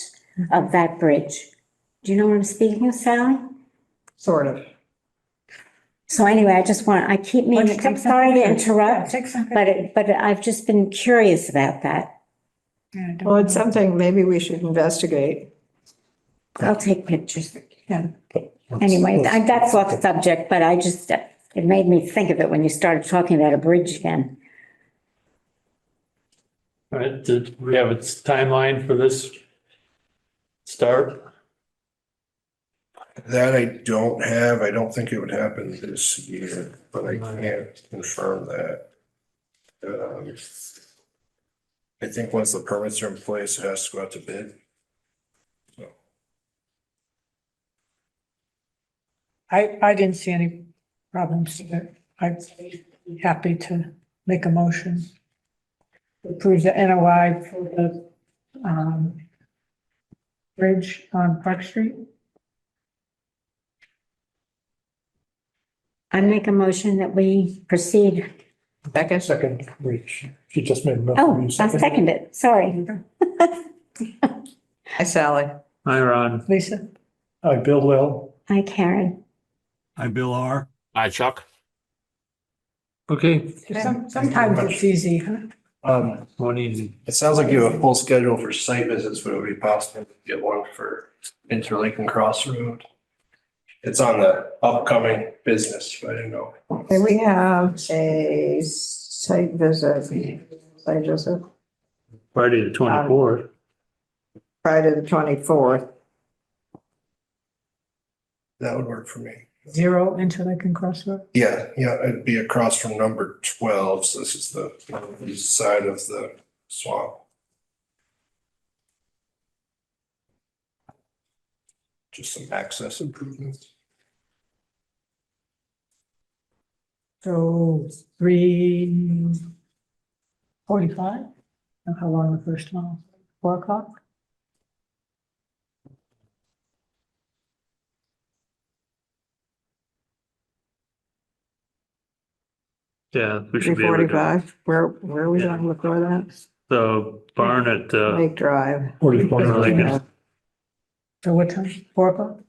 [SPEAKER 11] of that bridge. Do you know what I'm speaking of, Sally?
[SPEAKER 3] Sort of.
[SPEAKER 11] So anyway, I keep meaning, I'm sorry to interrupt, but I've just been curious about that.
[SPEAKER 3] Well, it's something maybe we should investigate.
[SPEAKER 11] I'll take pictures.
[SPEAKER 2] Yeah.
[SPEAKER 11] Anyway, that's off subject, but it made me think of it when you started talking about a bridge again.
[SPEAKER 1] All right, did we have a timeline for this start?
[SPEAKER 14] That I don't have. I don't think it would happen this year, but I can't confirm that. I think once the permits are in place, it has to go out to bid. So,
[SPEAKER 2] I didn't see any problems with it. I'd be happy to make a motion to approve the NOI for the bridge on Park Street.
[SPEAKER 11] I make a motion that we proceed.
[SPEAKER 7] Second, Rich, she just made.
[SPEAKER 11] Oh, I second it, sorry.
[SPEAKER 3] Hi, Sally.
[SPEAKER 1] Hi, Ron.
[SPEAKER 2] Lisa?
[SPEAKER 7] Hi, Bill Lil.
[SPEAKER 11] Hi, Karen.
[SPEAKER 5] Hi, Bill R.
[SPEAKER 12] Hi, Chuck.
[SPEAKER 1] Okay,
[SPEAKER 2] Sometimes it's easy, huh?
[SPEAKER 1] one easy.
[SPEAKER 14] it sounds like you have a full schedule for site visits, but it would be possible to get one for Interlake and Cross Road. It's on the upcoming business, but I didn't know.
[SPEAKER 3] Okay, we have a site visit. Site visit
[SPEAKER 1] Friday the 24th.
[SPEAKER 3] Friday the 24th.
[SPEAKER 14] That would work for me.
[SPEAKER 2] 0 Interlake and Cross Road.
[SPEAKER 14] Yeah, it'd be across from number 12. So this is the east side of the swamp. Just some access improvements.
[SPEAKER 2] So 3:45? How long the first one? 4 o'clock?
[SPEAKER 1] Yeah, we should be able to.
[SPEAKER 3] 3:45. Where are we going before that?
[SPEAKER 1] The barn at,
[SPEAKER 3] Lake Drive.
[SPEAKER 7] 44.
[SPEAKER 2] So what time? 4 o'clock?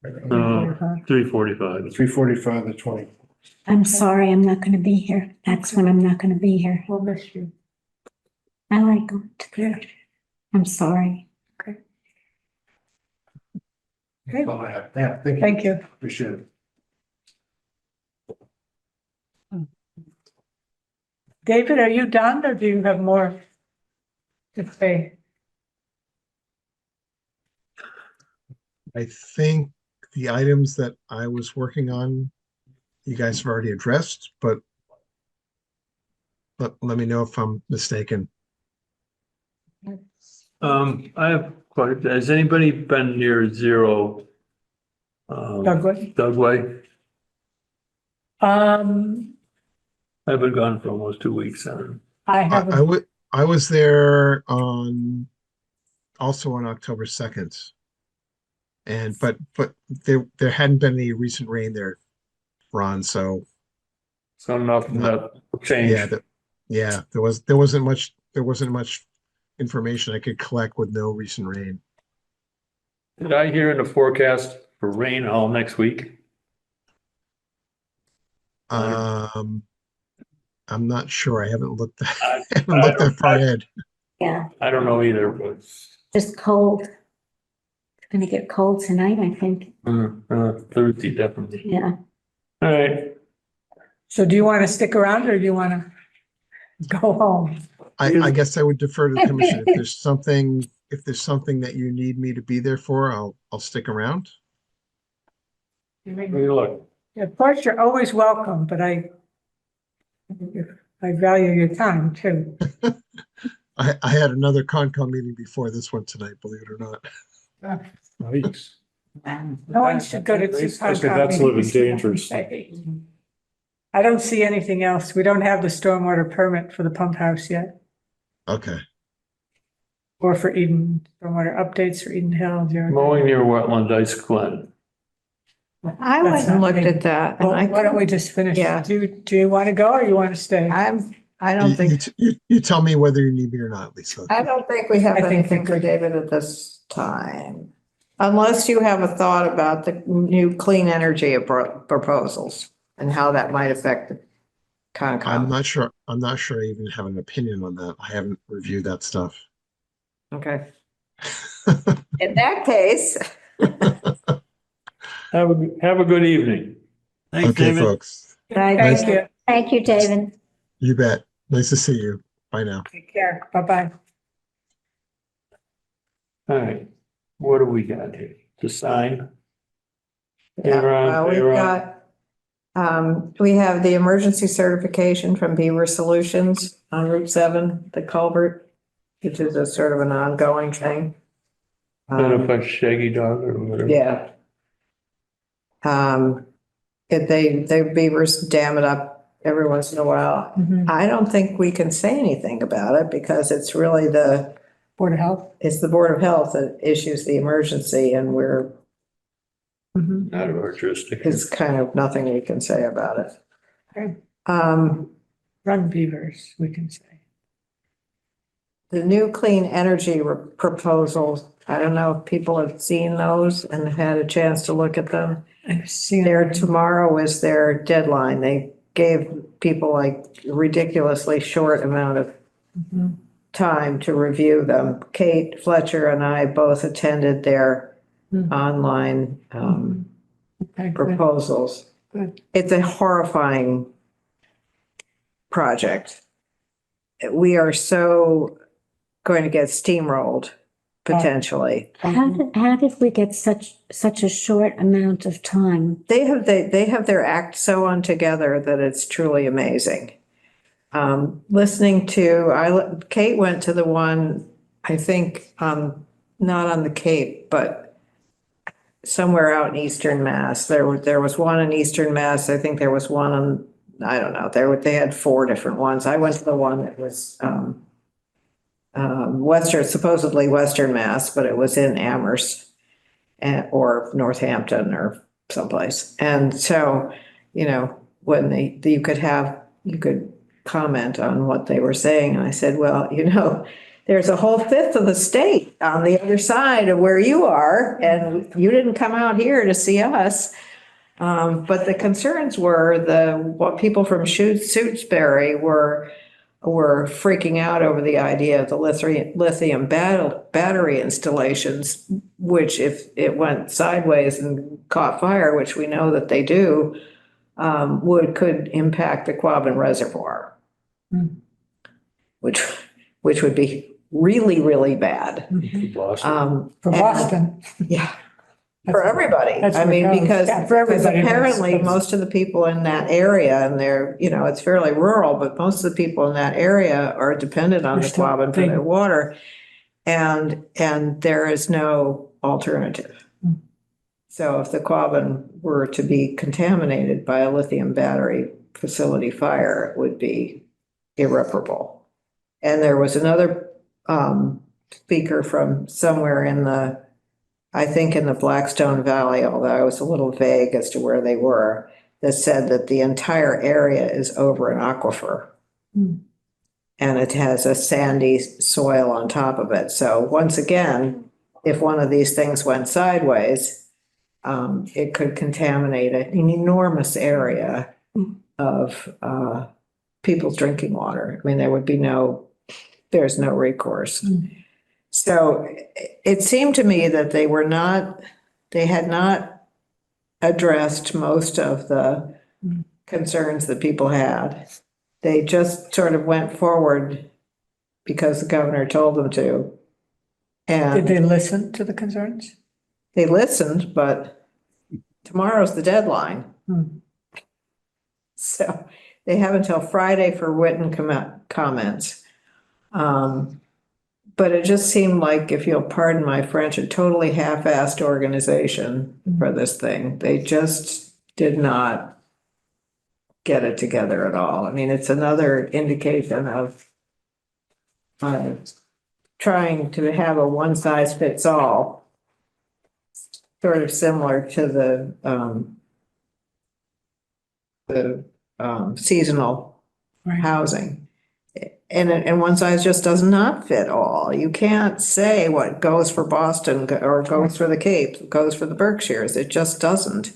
[SPEAKER 1] 3:45.
[SPEAKER 14] 3:45 to 20.
[SPEAKER 11] I'm sorry, I'm not gonna be here. That's when I'm not gonna be here.
[SPEAKER 2] We'll miss you.
[SPEAKER 11] I like going to there. I'm sorry.
[SPEAKER 2] Okay.
[SPEAKER 14] That's all I have. Yeah, thank you.
[SPEAKER 2] Thank you.
[SPEAKER 14] Appreciate it.
[SPEAKER 2] David, are you done or do you have more to say?
[SPEAKER 15] I think the items that I was working on, you guys have already addressed, but let me know if I'm mistaken.
[SPEAKER 1] I have quite, has anybody been near 0?
[SPEAKER 2] Dugway?
[SPEAKER 1] Dugway? I've been gone for almost 2 weeks on.
[SPEAKER 15] I was there also on October 2nd. And, but there hadn't been any recent rain there, Ron, so
[SPEAKER 1] So nothing that
[SPEAKER 15] yeah,
[SPEAKER 1] changed.
[SPEAKER 15] yeah, there wasn't much information I could collect with no recent rain.
[SPEAKER 1] Did I hear in the forecast for rain all next week?
[SPEAKER 15] Um, I'm not sure. I haven't looked,
[SPEAKER 1] I
[SPEAKER 15] haven't looked that far
[SPEAKER 1] I-
[SPEAKER 15] ahead.
[SPEAKER 11] Yeah,
[SPEAKER 1] I don't know either, but
[SPEAKER 11] just cold. It's gonna get cold tonight, I think.
[SPEAKER 1] Thursday definitely.
[SPEAKER 11] Yeah.
[SPEAKER 1] All right.
[SPEAKER 2] So do you want to stick around or do you want to go home?
[SPEAKER 15] I guess I would defer to the commission. If there's something that you need me to be there for, I'll stick around.
[SPEAKER 1] Hey, look,
[SPEAKER 2] Of course, you're always welcome, but I value your time too.
[SPEAKER 15] I had another Concom meeting before this one tonight, believe it or not.
[SPEAKER 1] nice.
[SPEAKER 2] No one should go to two
[SPEAKER 7] Because that's living dangerous.
[SPEAKER 2] I don't see anything else. We don't have the stormwater permit for the pump house yet,
[SPEAKER 15] Okay.
[SPEAKER 2] or for Eden, stormwater updates for Eden Hill.
[SPEAKER 1] Mowing your wetland ice Glen.
[SPEAKER 3] I went and looked at that and
[SPEAKER 2] Well, why don't we just finish?
[SPEAKER 3] Yeah.
[SPEAKER 2] Do you want to go or you want to stay?
[SPEAKER 3] I don't think,
[SPEAKER 15] You tell me whether you need me or not, Lisa.
[SPEAKER 3] I don't think we have
[SPEAKER 2] I think
[SPEAKER 3] anything for David at this time. Unless you have a thought about the new clean energy proposals and how that might affect the
[SPEAKER 15] I'm
[SPEAKER 3] Concom.
[SPEAKER 15] not sure. I'm not sure I even have an opinion on that. I haven't reviewed that stuff.
[SPEAKER 3] Okay. In that case.
[SPEAKER 1] Have a good evening.
[SPEAKER 5] Thanks,
[SPEAKER 15] Okay,
[SPEAKER 5] David.
[SPEAKER 15] folks.
[SPEAKER 2] Thank you.
[SPEAKER 11] Thank you, David.
[SPEAKER 15] You bet. Nice to see you. Bye now.
[SPEAKER 2] Take care. Bye-bye.
[SPEAKER 1] All right, what do we got here? To sign?
[SPEAKER 3] Yeah,
[SPEAKER 1] Aaron,
[SPEAKER 3] well, we've
[SPEAKER 1] Aaron.
[SPEAKER 3] got, we have the emergency certification from Beaver Solutions on Route 7, the culvert, which is a sort of an ongoing thing.
[SPEAKER 1] Kind of a shaggy dog or whatever.
[SPEAKER 3] Yeah. If they beavers dam it up every once in a while. I don't think we can say anything about it because it's really
[SPEAKER 2] Board of Health.
[SPEAKER 3] it's the Board of Health that issues the emergency and
[SPEAKER 1] Not of our jurisdiction.
[SPEAKER 3] it's kind of nothing we can say about it.
[SPEAKER 2] Okay.
[SPEAKER 3] Um,
[SPEAKER 2] Run beavers, we can say.
[SPEAKER 3] the new clean energy proposals, I don't know if people have seen those and had a chance to look at them.
[SPEAKER 2] I've seen
[SPEAKER 3] There,
[SPEAKER 2] it.
[SPEAKER 3] tomorrow is their deadline. They gave people like ridiculously short amount of time to review them. Kate Fletcher and I both attended their online
[SPEAKER 2] Okay, good.
[SPEAKER 3] proposals.
[SPEAKER 2] Good.
[SPEAKER 3] It's a horrifying project. We are so going to get steamrolled potentially.
[SPEAKER 11] How did we get such a short amount of time?
[SPEAKER 3] They have their act so on together that it's truly amazing. Listening to, Kate went to the one, I think, not on the Cape, but somewhere out in Eastern Mass. There was one in Eastern Mass. I think there was one on, I don't know, they had 4 different ones. I went to the one that was, supposedly Western Mass, but it was in Amherst or Northampton or someplace. And so, when you could comment on what they were saying. And I said, well, there's a whole fifth of the state on the other side of where you are, and you didn't come out here to see us. But the concerns were what people from Shutesbury were freaking out over the idea of the lithium battery installations, which if it went sideways and caught fire, which we know that they do, could impact the Quabbin Reservoir, which would be really, really bad.
[SPEAKER 1] Boston.
[SPEAKER 2] For Boston.
[SPEAKER 3] Yeah. For everybody.
[SPEAKER 2] That's
[SPEAKER 3] I
[SPEAKER 2] where it
[SPEAKER 3] mean,
[SPEAKER 2] goes.
[SPEAKER 3] because
[SPEAKER 2] Yeah, for everybody.
[SPEAKER 3] apparently most of the people in that area, and it's fairly rural, but most of the people in that area are dependent on the
[SPEAKER 2] They're still
[SPEAKER 3] Quabbin for
[SPEAKER 2] big.
[SPEAKER 3] their water. And there is no alternative. So if the Quabbin were to be contaminated by a lithium battery facility fire, it would be irreparable. And there was another speaker from somewhere in the I think in the Blackstone Valley, although I was a little vague as to where they were, that said that the entire area is over an aquifer. And it has a sandy soil on top of it. So once again, if one of these things went sideways, it could contaminate an enormous area of people's drinking water. I mean, there's no recourse. So it seemed to me that they had not addressed most of the concerns that people had. They just sort of went forward because the governor told them to.
[SPEAKER 2] Did they
[SPEAKER 3] And
[SPEAKER 2] listen to the concerns?
[SPEAKER 3] they listened, but tomorrow's the deadline. So they have until Friday for written comments. But it just seemed like, if you'll pardon my French, a totally half-assed organization for this thing. They just did not get it together at all. I mean, it's another indication of trying to have a one-size-fits-all, sort of similar to the seasonal housing. And one size just does not fit all. You can't say what goes for Boston or goes for the Cape, goes for the Berkshires. It just doesn't.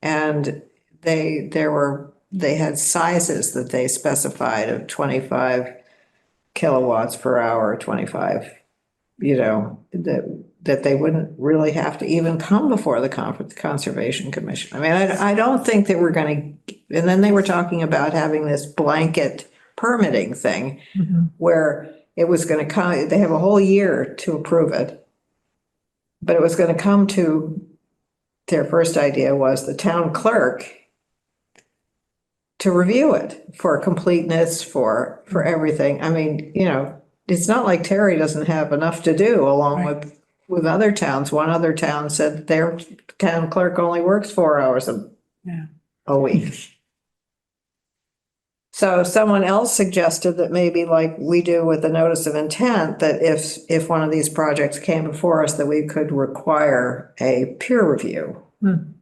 [SPEAKER 3] And they had sizes that they specified of 25 kilowatts per hour, 25, that they wouldn't really have to even come before the Conservation Commission. I mean, I don't think that we're going to, and then they were talking about having this blanket permitting thing where it was going to come, they have a whole year to approve it, but it was going to come to, their first idea was the town clerk to review it for completeness, for everything. I mean, it's not like Terry doesn't have enough to do along with other towns. One other town said their town clerk only works 4 hours a week. So someone else suggested that maybe like we do with the notice of intent, that if one of these projects came before us, that we could require a peer review,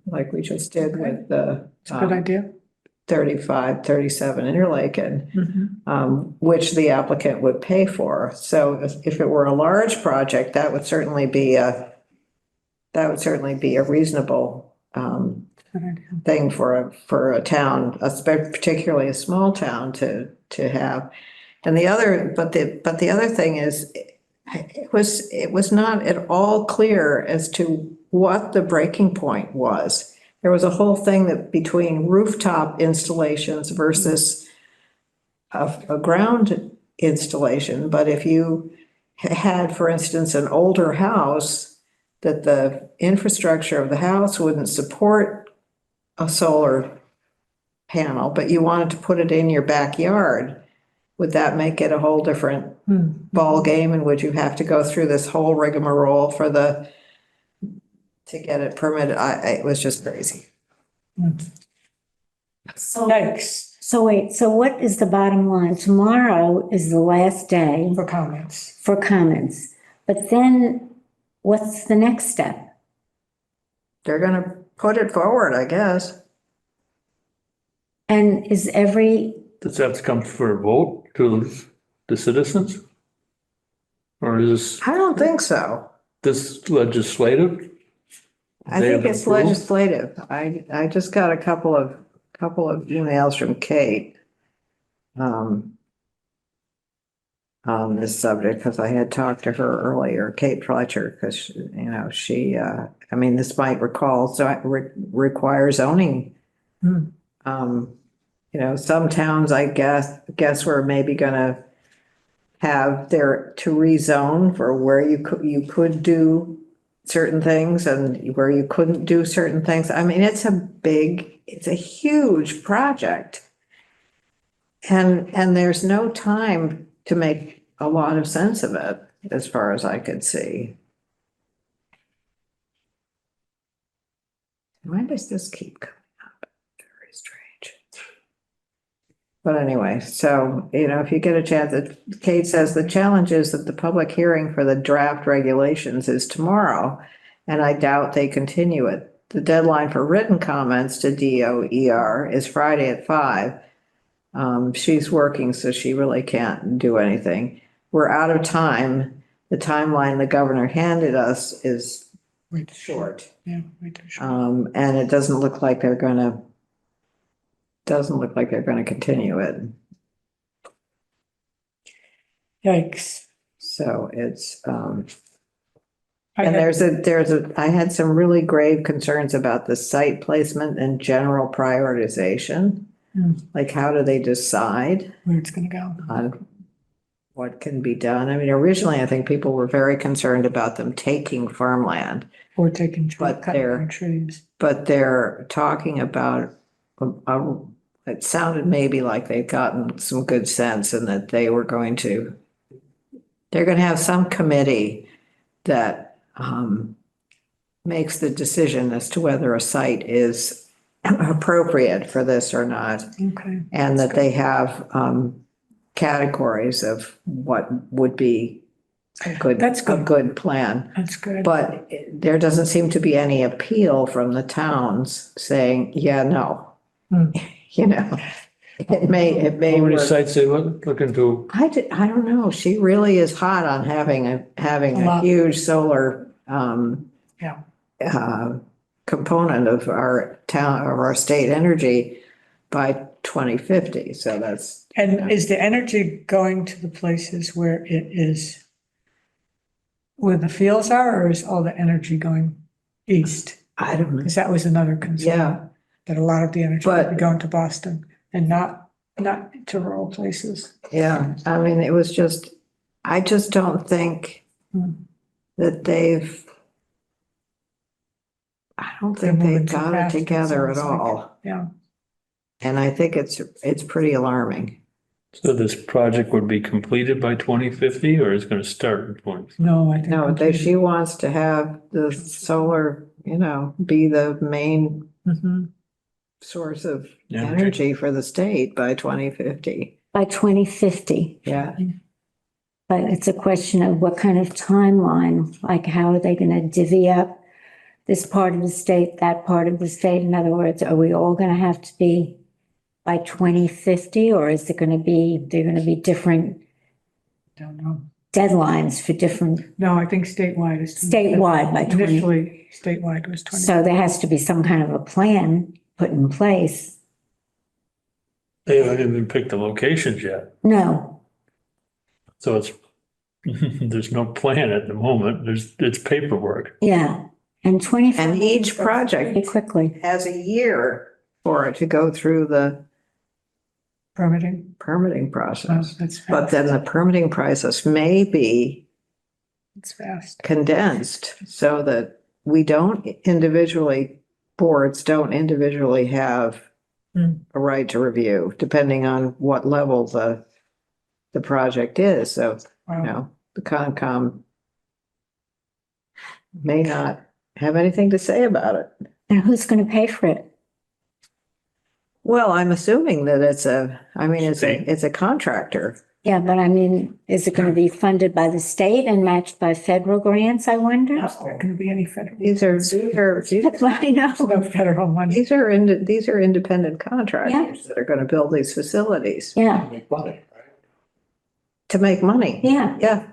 [SPEAKER 3] like we just did with the
[SPEAKER 2] It's a good idea.
[SPEAKER 3] 35, 37 Interlaken, which the applicant would pay for. So if it were a large project, that would certainly be a reasonable thing for a town, particularly a small town, to have. And the other thing is, it was not at all clear as to what the breaking point was. There was a whole thing that between rooftop installations versus a ground installation. But if you had, for instance, an older house, that the infrastructure of the house wouldn't support a solar panel, but you wanted to put it in your backyard, would that make it a whole different ball game? And would you have to go through this whole rigmarole to get it permitted? It was just crazy.
[SPEAKER 2] Thanks
[SPEAKER 11] So wait, so what is the bottom line? Tomorrow is the last day
[SPEAKER 2] for comments.
[SPEAKER 11] But then what's the next step?
[SPEAKER 3] They're gonna put it forward, I guess.
[SPEAKER 11] And is
[SPEAKER 1] Does that have to come for a vote to the citizens? Or is
[SPEAKER 3] I don't think so.
[SPEAKER 1] this legislative?
[SPEAKER 3] I think it's legislative. I just got a couple of emails from Kate on this subject, because I had talked to her earlier, Kate Fletcher, because she I mean, this might require zoning. Some towns, I guess we're maybe gonna have to rezone for where you could do certain things and where you couldn't do certain things. I mean, it's a huge project. And there's no time to make a lot of sense of it, as far as I could see. Why does this keep coming up? Very strange. But anyway, so, if you get a chance, Kate says the challenge is that the public hearing for the draft regulations is tomorrow. and I doubt they continue it. The deadline for written comments to DOER is Friday at 5. She's working, so she really can't do anything. We're out of time. The timeline the governor handed us is
[SPEAKER 2] Way too
[SPEAKER 3] short.
[SPEAKER 2] Yeah, way too short.
[SPEAKER 3] And it doesn't look like they're gonna continue it.
[SPEAKER 2] Yikes.
[SPEAKER 3] So it's,
[SPEAKER 2] I
[SPEAKER 3] and
[SPEAKER 2] had-
[SPEAKER 3] I had some really grave concerns about the site placement and general prioritization.
[SPEAKER 2] Hmm.
[SPEAKER 3] Like, how do they decide
[SPEAKER 2] Where it's gonna go.
[SPEAKER 3] on what can be done? I mean, originally, I think people were very concerned about them taking farmland,
[SPEAKER 2] Or taking,
[SPEAKER 3] But
[SPEAKER 2] cutting
[SPEAKER 3] they're-
[SPEAKER 2] down trees.
[SPEAKER 3] but they're talking about, it sounded maybe like they'd gotten some good sense and that they're going to have some committee that makes the decision as to whether a site is appropriate for this or not.
[SPEAKER 2] Okay.
[SPEAKER 3] And that they have categories of what would be a
[SPEAKER 2] That's good.
[SPEAKER 3] good plan.
[SPEAKER 2] That's good.
[SPEAKER 3] But there doesn't seem to be any appeal from the towns saying, yeah, no.
[SPEAKER 2] Hmm.
[SPEAKER 3] You know, it may
[SPEAKER 1] How many
[SPEAKER 3] work.
[SPEAKER 1] sites they looking to?
[SPEAKER 3] I don't know. She really is hot on having
[SPEAKER 2] A
[SPEAKER 3] a
[SPEAKER 2] lot.
[SPEAKER 3] huge solar
[SPEAKER 2] Yeah.
[SPEAKER 3] component of our town, of our state energy by 2050. So that's,
[SPEAKER 2] And is the energy going to the places where it is, where the fields are, or is all the energy going east?
[SPEAKER 3] I don't know.
[SPEAKER 2] Because that was another concern.
[SPEAKER 3] Yeah.
[SPEAKER 2] That a lot of the energy would be
[SPEAKER 3] But-
[SPEAKER 2] going to Boston and not to rural places.
[SPEAKER 3] Yeah, I mean, it was just, I just don't think
[SPEAKER 2] Hmm.
[SPEAKER 3] that I don't
[SPEAKER 2] They're
[SPEAKER 3] think
[SPEAKER 2] moving
[SPEAKER 3] they've
[SPEAKER 2] too
[SPEAKER 3] got it
[SPEAKER 2] fast, it
[SPEAKER 3] together at
[SPEAKER 2] sounds like.
[SPEAKER 3] all.
[SPEAKER 2] Yeah.
[SPEAKER 3] And I think it's pretty alarming.
[SPEAKER 1] So this project would be completed by 2050 or is it going to start in 20?
[SPEAKER 2] No, I think.
[SPEAKER 3] No, she wants to have the solar, be the main
[SPEAKER 2] Mhm.
[SPEAKER 3] source of
[SPEAKER 1] Energy.
[SPEAKER 3] energy for the state by 2050.
[SPEAKER 11] By 2050.
[SPEAKER 3] Yeah,
[SPEAKER 11] But it's a question of what kind of timeline, like how are they going to divvy up this part of the state, that part of the state? In other words, are we all going to have to be by 2050, or is it going to be, they're going to be different
[SPEAKER 2] Don't know.
[SPEAKER 11] deadlines for different,
[SPEAKER 2] No, I think statewide is.
[SPEAKER 11] statewide by 20?
[SPEAKER 2] Initially, statewide was 20.
[SPEAKER 11] So there has to be some kind of a plan put in place.
[SPEAKER 1] They haven't even picked the locations yet.
[SPEAKER 11] No,
[SPEAKER 1] So it's, there's no plan at the moment. It's paperwork.
[SPEAKER 11] yeah, and 20.
[SPEAKER 3] and each project
[SPEAKER 11] Pretty quickly.
[SPEAKER 3] has a year for it to go through the
[SPEAKER 2] Permitting.
[SPEAKER 3] permitting
[SPEAKER 2] Well,
[SPEAKER 3] process.
[SPEAKER 2] that's
[SPEAKER 3] But
[SPEAKER 2] fast.
[SPEAKER 3] then the permitting process may be
[SPEAKER 2] It's fast.
[SPEAKER 3] condensed so that boards don't individually have
[SPEAKER 2] Hmm.
[SPEAKER 3] a right to review, depending on what level the project is. So,
[SPEAKER 2] Wow.
[SPEAKER 3] the Concom may not have anything to say about it.
[SPEAKER 11] And who's going to pay for it?
[SPEAKER 3] Well, I'm assuming that it's a contractor.
[SPEAKER 11] Yeah, but I mean, is it going to be funded by the state and matched by federal grants, I wonder?
[SPEAKER 2] There's not going to be any federal.
[SPEAKER 3] These are
[SPEAKER 11] That's what I know.
[SPEAKER 2] No federal money.
[SPEAKER 3] these are independent contractors that are going to build these facilities
[SPEAKER 11] Yeah,
[SPEAKER 3] to make money.
[SPEAKER 11] yeah.
[SPEAKER 3] Yeah.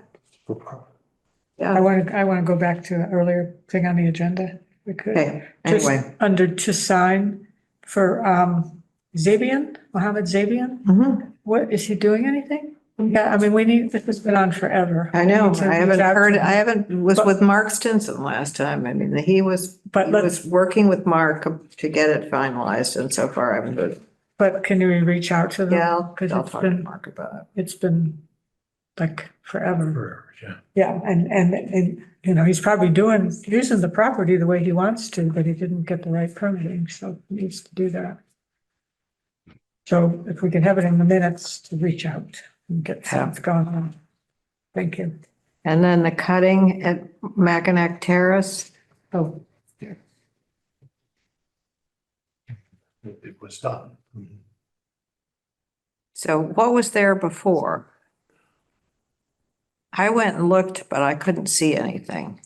[SPEAKER 2] I want to go back to the earlier thing on the agenda, if we could.
[SPEAKER 3] Okay,
[SPEAKER 2] Just
[SPEAKER 3] anyway.
[SPEAKER 2] under to sign for Mohammed Zabian.
[SPEAKER 3] Mhm.
[SPEAKER 2] What, is he doing anything? Yeah, I mean, this has been on forever.
[SPEAKER 3] I know,
[SPEAKER 2] We need to
[SPEAKER 3] I haven't
[SPEAKER 2] reach out to
[SPEAKER 3] heard,
[SPEAKER 2] him.
[SPEAKER 3] was
[SPEAKER 2] But-
[SPEAKER 3] with Mark Stinson last time. I mean, he was
[SPEAKER 2] But
[SPEAKER 3] working with Mark to get it finalized, and so far I haven't heard.
[SPEAKER 2] But can we reach out to them?
[SPEAKER 7] Yeah,
[SPEAKER 2] Because
[SPEAKER 7] I'll
[SPEAKER 2] it's
[SPEAKER 7] talk to
[SPEAKER 2] been,
[SPEAKER 7] Mark about it.
[SPEAKER 2] it's been like forever.
[SPEAKER 7] Forever, yeah.
[SPEAKER 2] Yeah, and, he's probably using the property the way he wants to, but he didn't get the right permitting, so he needs to do that. So if we can have it in the minutes to reach out and get something going on. Thank you.
[SPEAKER 3] And then the cutting at Mackinac Terrace,
[SPEAKER 2] Oh,
[SPEAKER 7] It was done.
[SPEAKER 3] so what was there before? I went and looked, but I couldn't see anything.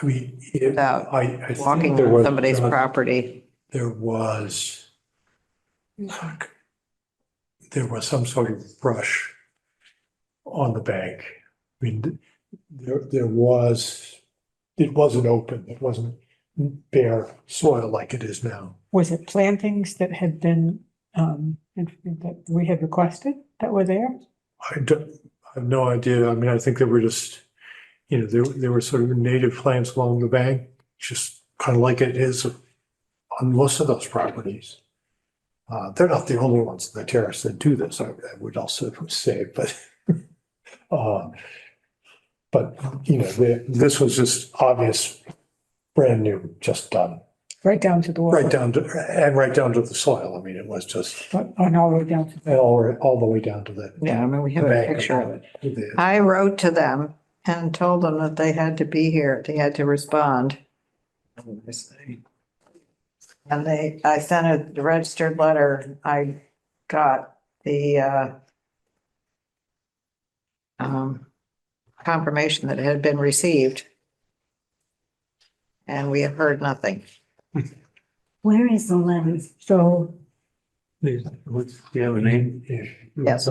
[SPEAKER 7] I mean,
[SPEAKER 3] Without
[SPEAKER 7] I
[SPEAKER 3] walking
[SPEAKER 7] think there
[SPEAKER 3] on
[SPEAKER 7] was.
[SPEAKER 3] somebody's property.
[SPEAKER 7] There was some sort of brush on the bank. I mean, it wasn't open, it wasn't bare soil like it is now.
[SPEAKER 2] Was it plantings that had been, that we had requested that were there?
[SPEAKER 7] I have no idea. I mean, I think they were just, there were sort of native plants along the bank, just kind of like it is on most of those properties. They're not the only ones in the terrace that do this, I would also say, but this was just obvious, brand new, just done,
[SPEAKER 2] Right down to the water.
[SPEAKER 7] right down to the soil. I mean, it was just
[SPEAKER 2] And all the way down to.
[SPEAKER 7] all the way down to the.
[SPEAKER 3] Yeah, I mean, we have a
[SPEAKER 7] bank
[SPEAKER 3] picture of it.
[SPEAKER 7] it.
[SPEAKER 3] I wrote to them and told them that they had to be here, they had to respond. And I sent a registered letter, I got the confirmation that it had been received. And we have heard nothing.
[SPEAKER 11] Where is the letter?
[SPEAKER 2] So
[SPEAKER 1] Do you have a name?
[SPEAKER 3] Yes.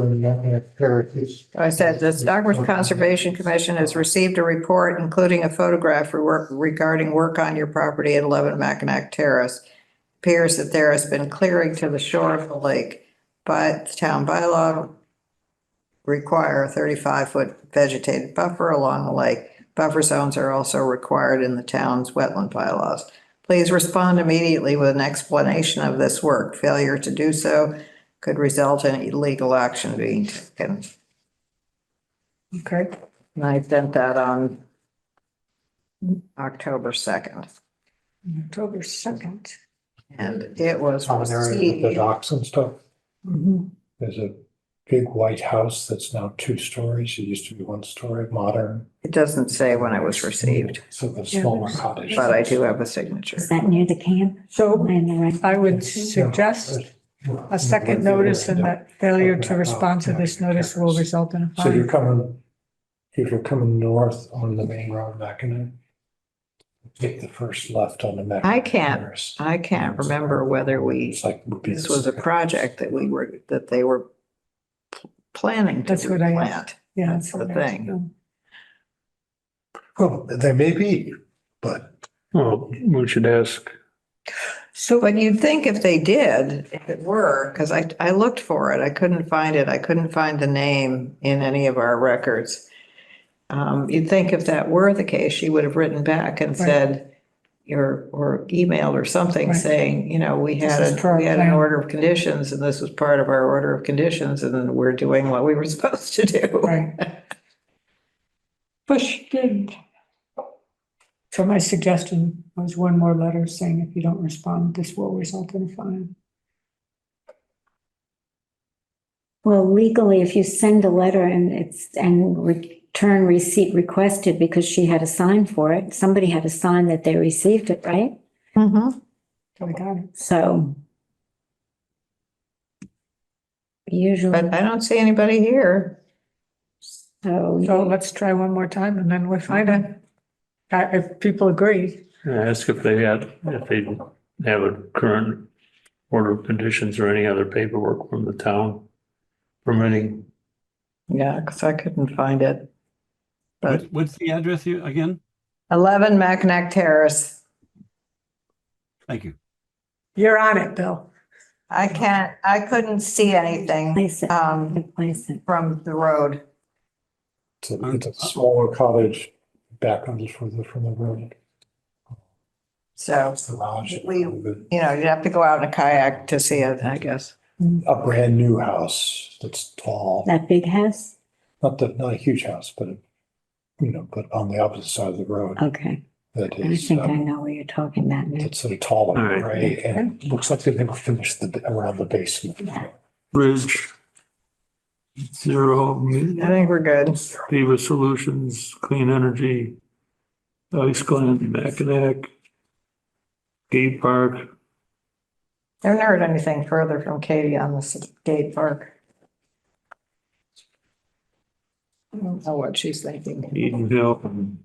[SPEAKER 3] I said, the Stockbridge Conservation Commission has received a report, including a photograph regarding work on your property at 11 Mackinac Terrace. Appears that there has been clearing to the shore of the lake, but the town bylaw require a 35-foot vegetated buffer along the lake. Buffer zones are also required in the town's wetland bylaws. Please respond immediately with an explanation of this work. Failure to do so could result in illegal action being taken.
[SPEAKER 2] okay.
[SPEAKER 3] And I sent that on October 2nd.
[SPEAKER 2] October 2nd.
[SPEAKER 3] And it was
[SPEAKER 7] On there with the
[SPEAKER 3] received.
[SPEAKER 7] docks and stuff.
[SPEAKER 2] Mm-hmm.
[SPEAKER 7] There's a big white house that's now 2 stories. It used to be 1 story, modern.
[SPEAKER 3] It doesn't say when it was received,
[SPEAKER 7] So the smaller cottage.
[SPEAKER 3] but I do have a signature.
[SPEAKER 11] Is that near the camp?
[SPEAKER 2] So
[SPEAKER 11] Am I right?
[SPEAKER 2] I would suggest a second notice, and that failure to respond to this notice will result in a
[SPEAKER 7] So
[SPEAKER 2] fine.
[SPEAKER 7] if you're coming north on the main road, Mackinac, take the first left on the Mackinac.
[SPEAKER 3] I can't remember whether
[SPEAKER 7] It's like, would be
[SPEAKER 3] this was a project that they were planning to
[SPEAKER 2] That's what I-
[SPEAKER 3] plant.
[SPEAKER 2] Yeah,
[SPEAKER 3] That's the thing.
[SPEAKER 7] Well, they may be, but
[SPEAKER 1] Well, we should ask.
[SPEAKER 2] So,
[SPEAKER 3] But you'd think if they did, if it were, because I looked for it, I couldn't find it. I couldn't find the name in any of our records. You'd think if that were the case, she would have written back and said, or emailed or something
[SPEAKER 2] Right.
[SPEAKER 3] saying, we
[SPEAKER 2] This
[SPEAKER 3] had
[SPEAKER 2] is per
[SPEAKER 3] an
[SPEAKER 2] plan.
[SPEAKER 3] order of conditions and this was part of our order of conditions and we're doing what we were supposed to do.
[SPEAKER 2] right. Push did. So my suggestion was one more letter saying if you don't respond, this will result in a fine.
[SPEAKER 11] Well, legally, if you send a letter and return receipt requested because she had a sign for it, somebody had a sign that they received it, right?
[SPEAKER 3] Mm-hmm.
[SPEAKER 2] So I got it.
[SPEAKER 11] So usually,
[SPEAKER 3] But I don't see anybody here.
[SPEAKER 11] so
[SPEAKER 2] So let's try one more time and then we'll find it. If people agree.
[SPEAKER 1] Ask if they have a current order of conditions or any other paperwork from the town permitting.
[SPEAKER 3] Yeah, because I couldn't find it. But
[SPEAKER 5] What's the address here again?
[SPEAKER 3] 11 Mackinac Terrace.
[SPEAKER 5] Thank you.
[SPEAKER 2] You're on it, Bill.
[SPEAKER 3] I couldn't see anything
[SPEAKER 11] place it, place it.
[SPEAKER 3] from the road.
[SPEAKER 7] it's a smaller cottage back on just further from the road.
[SPEAKER 3] So,
[SPEAKER 7] Garage.
[SPEAKER 3] you'd have to go out in a kayak to see it, I guess.
[SPEAKER 7] A brand new house that's tall,
[SPEAKER 11] That big house?
[SPEAKER 7] not a huge house, but but on the opposite side of the road.
[SPEAKER 11] Okay.
[SPEAKER 7] That
[SPEAKER 11] I
[SPEAKER 7] is,
[SPEAKER 11] think I know what you're talking about now.
[SPEAKER 7] it's sort of tall
[SPEAKER 1] All
[SPEAKER 7] and
[SPEAKER 1] right.
[SPEAKER 7] gray and looks like they never finished around the basement.
[SPEAKER 1] Bridge. Zero.
[SPEAKER 3] I think we're good.
[SPEAKER 1] Viva Solutions, Clean Energy, Ice Glen, Mackinac, Gate Park.
[SPEAKER 3] I haven't heard anything further from Katie on the skate park. I don't know what she's thinking.
[SPEAKER 1] Eden Hill, and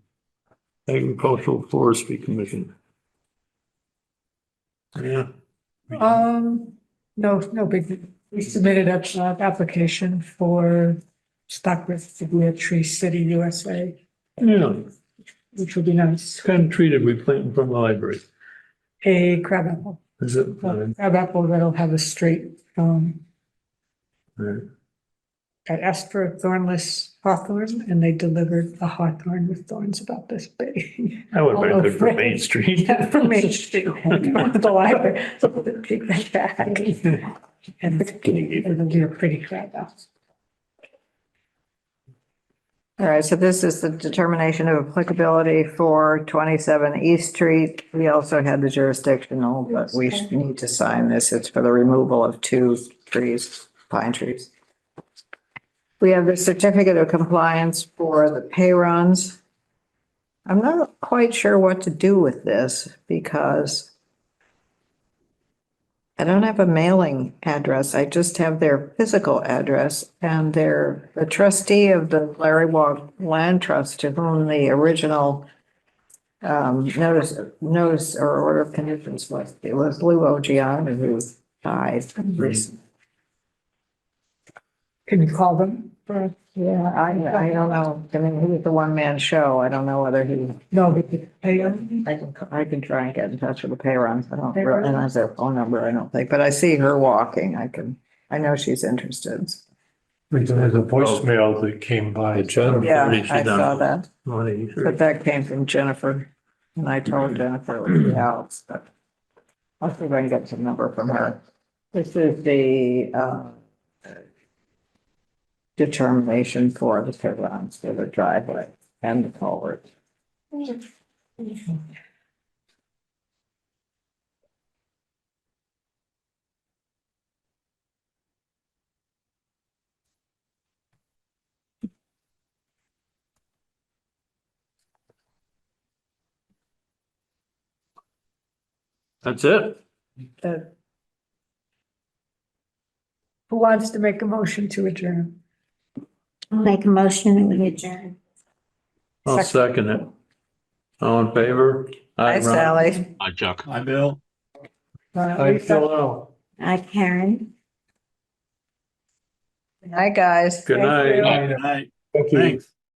[SPEAKER 1] Agricultural Forestry Commission. Yeah,
[SPEAKER 2] No big, we submitted an application for Stockbridge to be a Tree City USA,
[SPEAKER 1] yeah,
[SPEAKER 2] which would be nice.
[SPEAKER 1] kind of treated we planting from the library.
[SPEAKER 2] A crabapple,
[SPEAKER 1] Is it?
[SPEAKER 2] crabapple that'll have a straight,
[SPEAKER 1] Right.
[SPEAKER 2] I asked for a thornless hawthorn and they delivered a hawthorn with thorns about this big.
[SPEAKER 1] That would have been
[SPEAKER 2] Although
[SPEAKER 1] good for Main Street.
[SPEAKER 2] Yeah, for Main Street, the library, take that back. And it'll be a pretty crabapple.
[SPEAKER 3] All right, so this is the determination of applicability for 27 East Street. We also had the jurisdictional, but we need to sign this. It's for the removal of 2 trees, pine trees. We have the certificate of compliance for the pay runs. I'm not quite sure what to do with this because I don't have a mailing address. I just have their physical address, and they're the trustee of the Larry Walk Land Trust, to whom the original notice or order of conditions was. It was Lou Ogiana who died recently.
[SPEAKER 2] Can you call them?
[SPEAKER 3] Yeah, I don't know. I mean, he was the one-man show. I don't know whether he,
[SPEAKER 2] No, we could pay them.
[SPEAKER 3] I can try and get in touch with the pay runs. I don't, and that's their phone number, I don't think, but I see her walking. I know she's interested.
[SPEAKER 7] There's a voicemail that came by.
[SPEAKER 3] Yeah, I saw that, but
[SPEAKER 1] 183.
[SPEAKER 3] that came from Jennifer, and I told Jennifer it would be out, but I'll see if I can get some number from her. This is the, determination for the pay runs for the driveway and the culvert.
[SPEAKER 1] That's it?
[SPEAKER 2] Who wants to make a motion to adjourn?
[SPEAKER 11] I'll make a motion and we adjourn.
[SPEAKER 1] I'll second it. All in favor?
[SPEAKER 3] Hi,
[SPEAKER 1] Ron.
[SPEAKER 3] Sally.
[SPEAKER 12] Hi, Chuck.
[SPEAKER 5] Hi, Bill.
[SPEAKER 1] I fill out.
[SPEAKER 11] Hi, Karen.
[SPEAKER 3] Hi, guys.
[SPEAKER 1] Good night.
[SPEAKER 5] Good night. Thanks.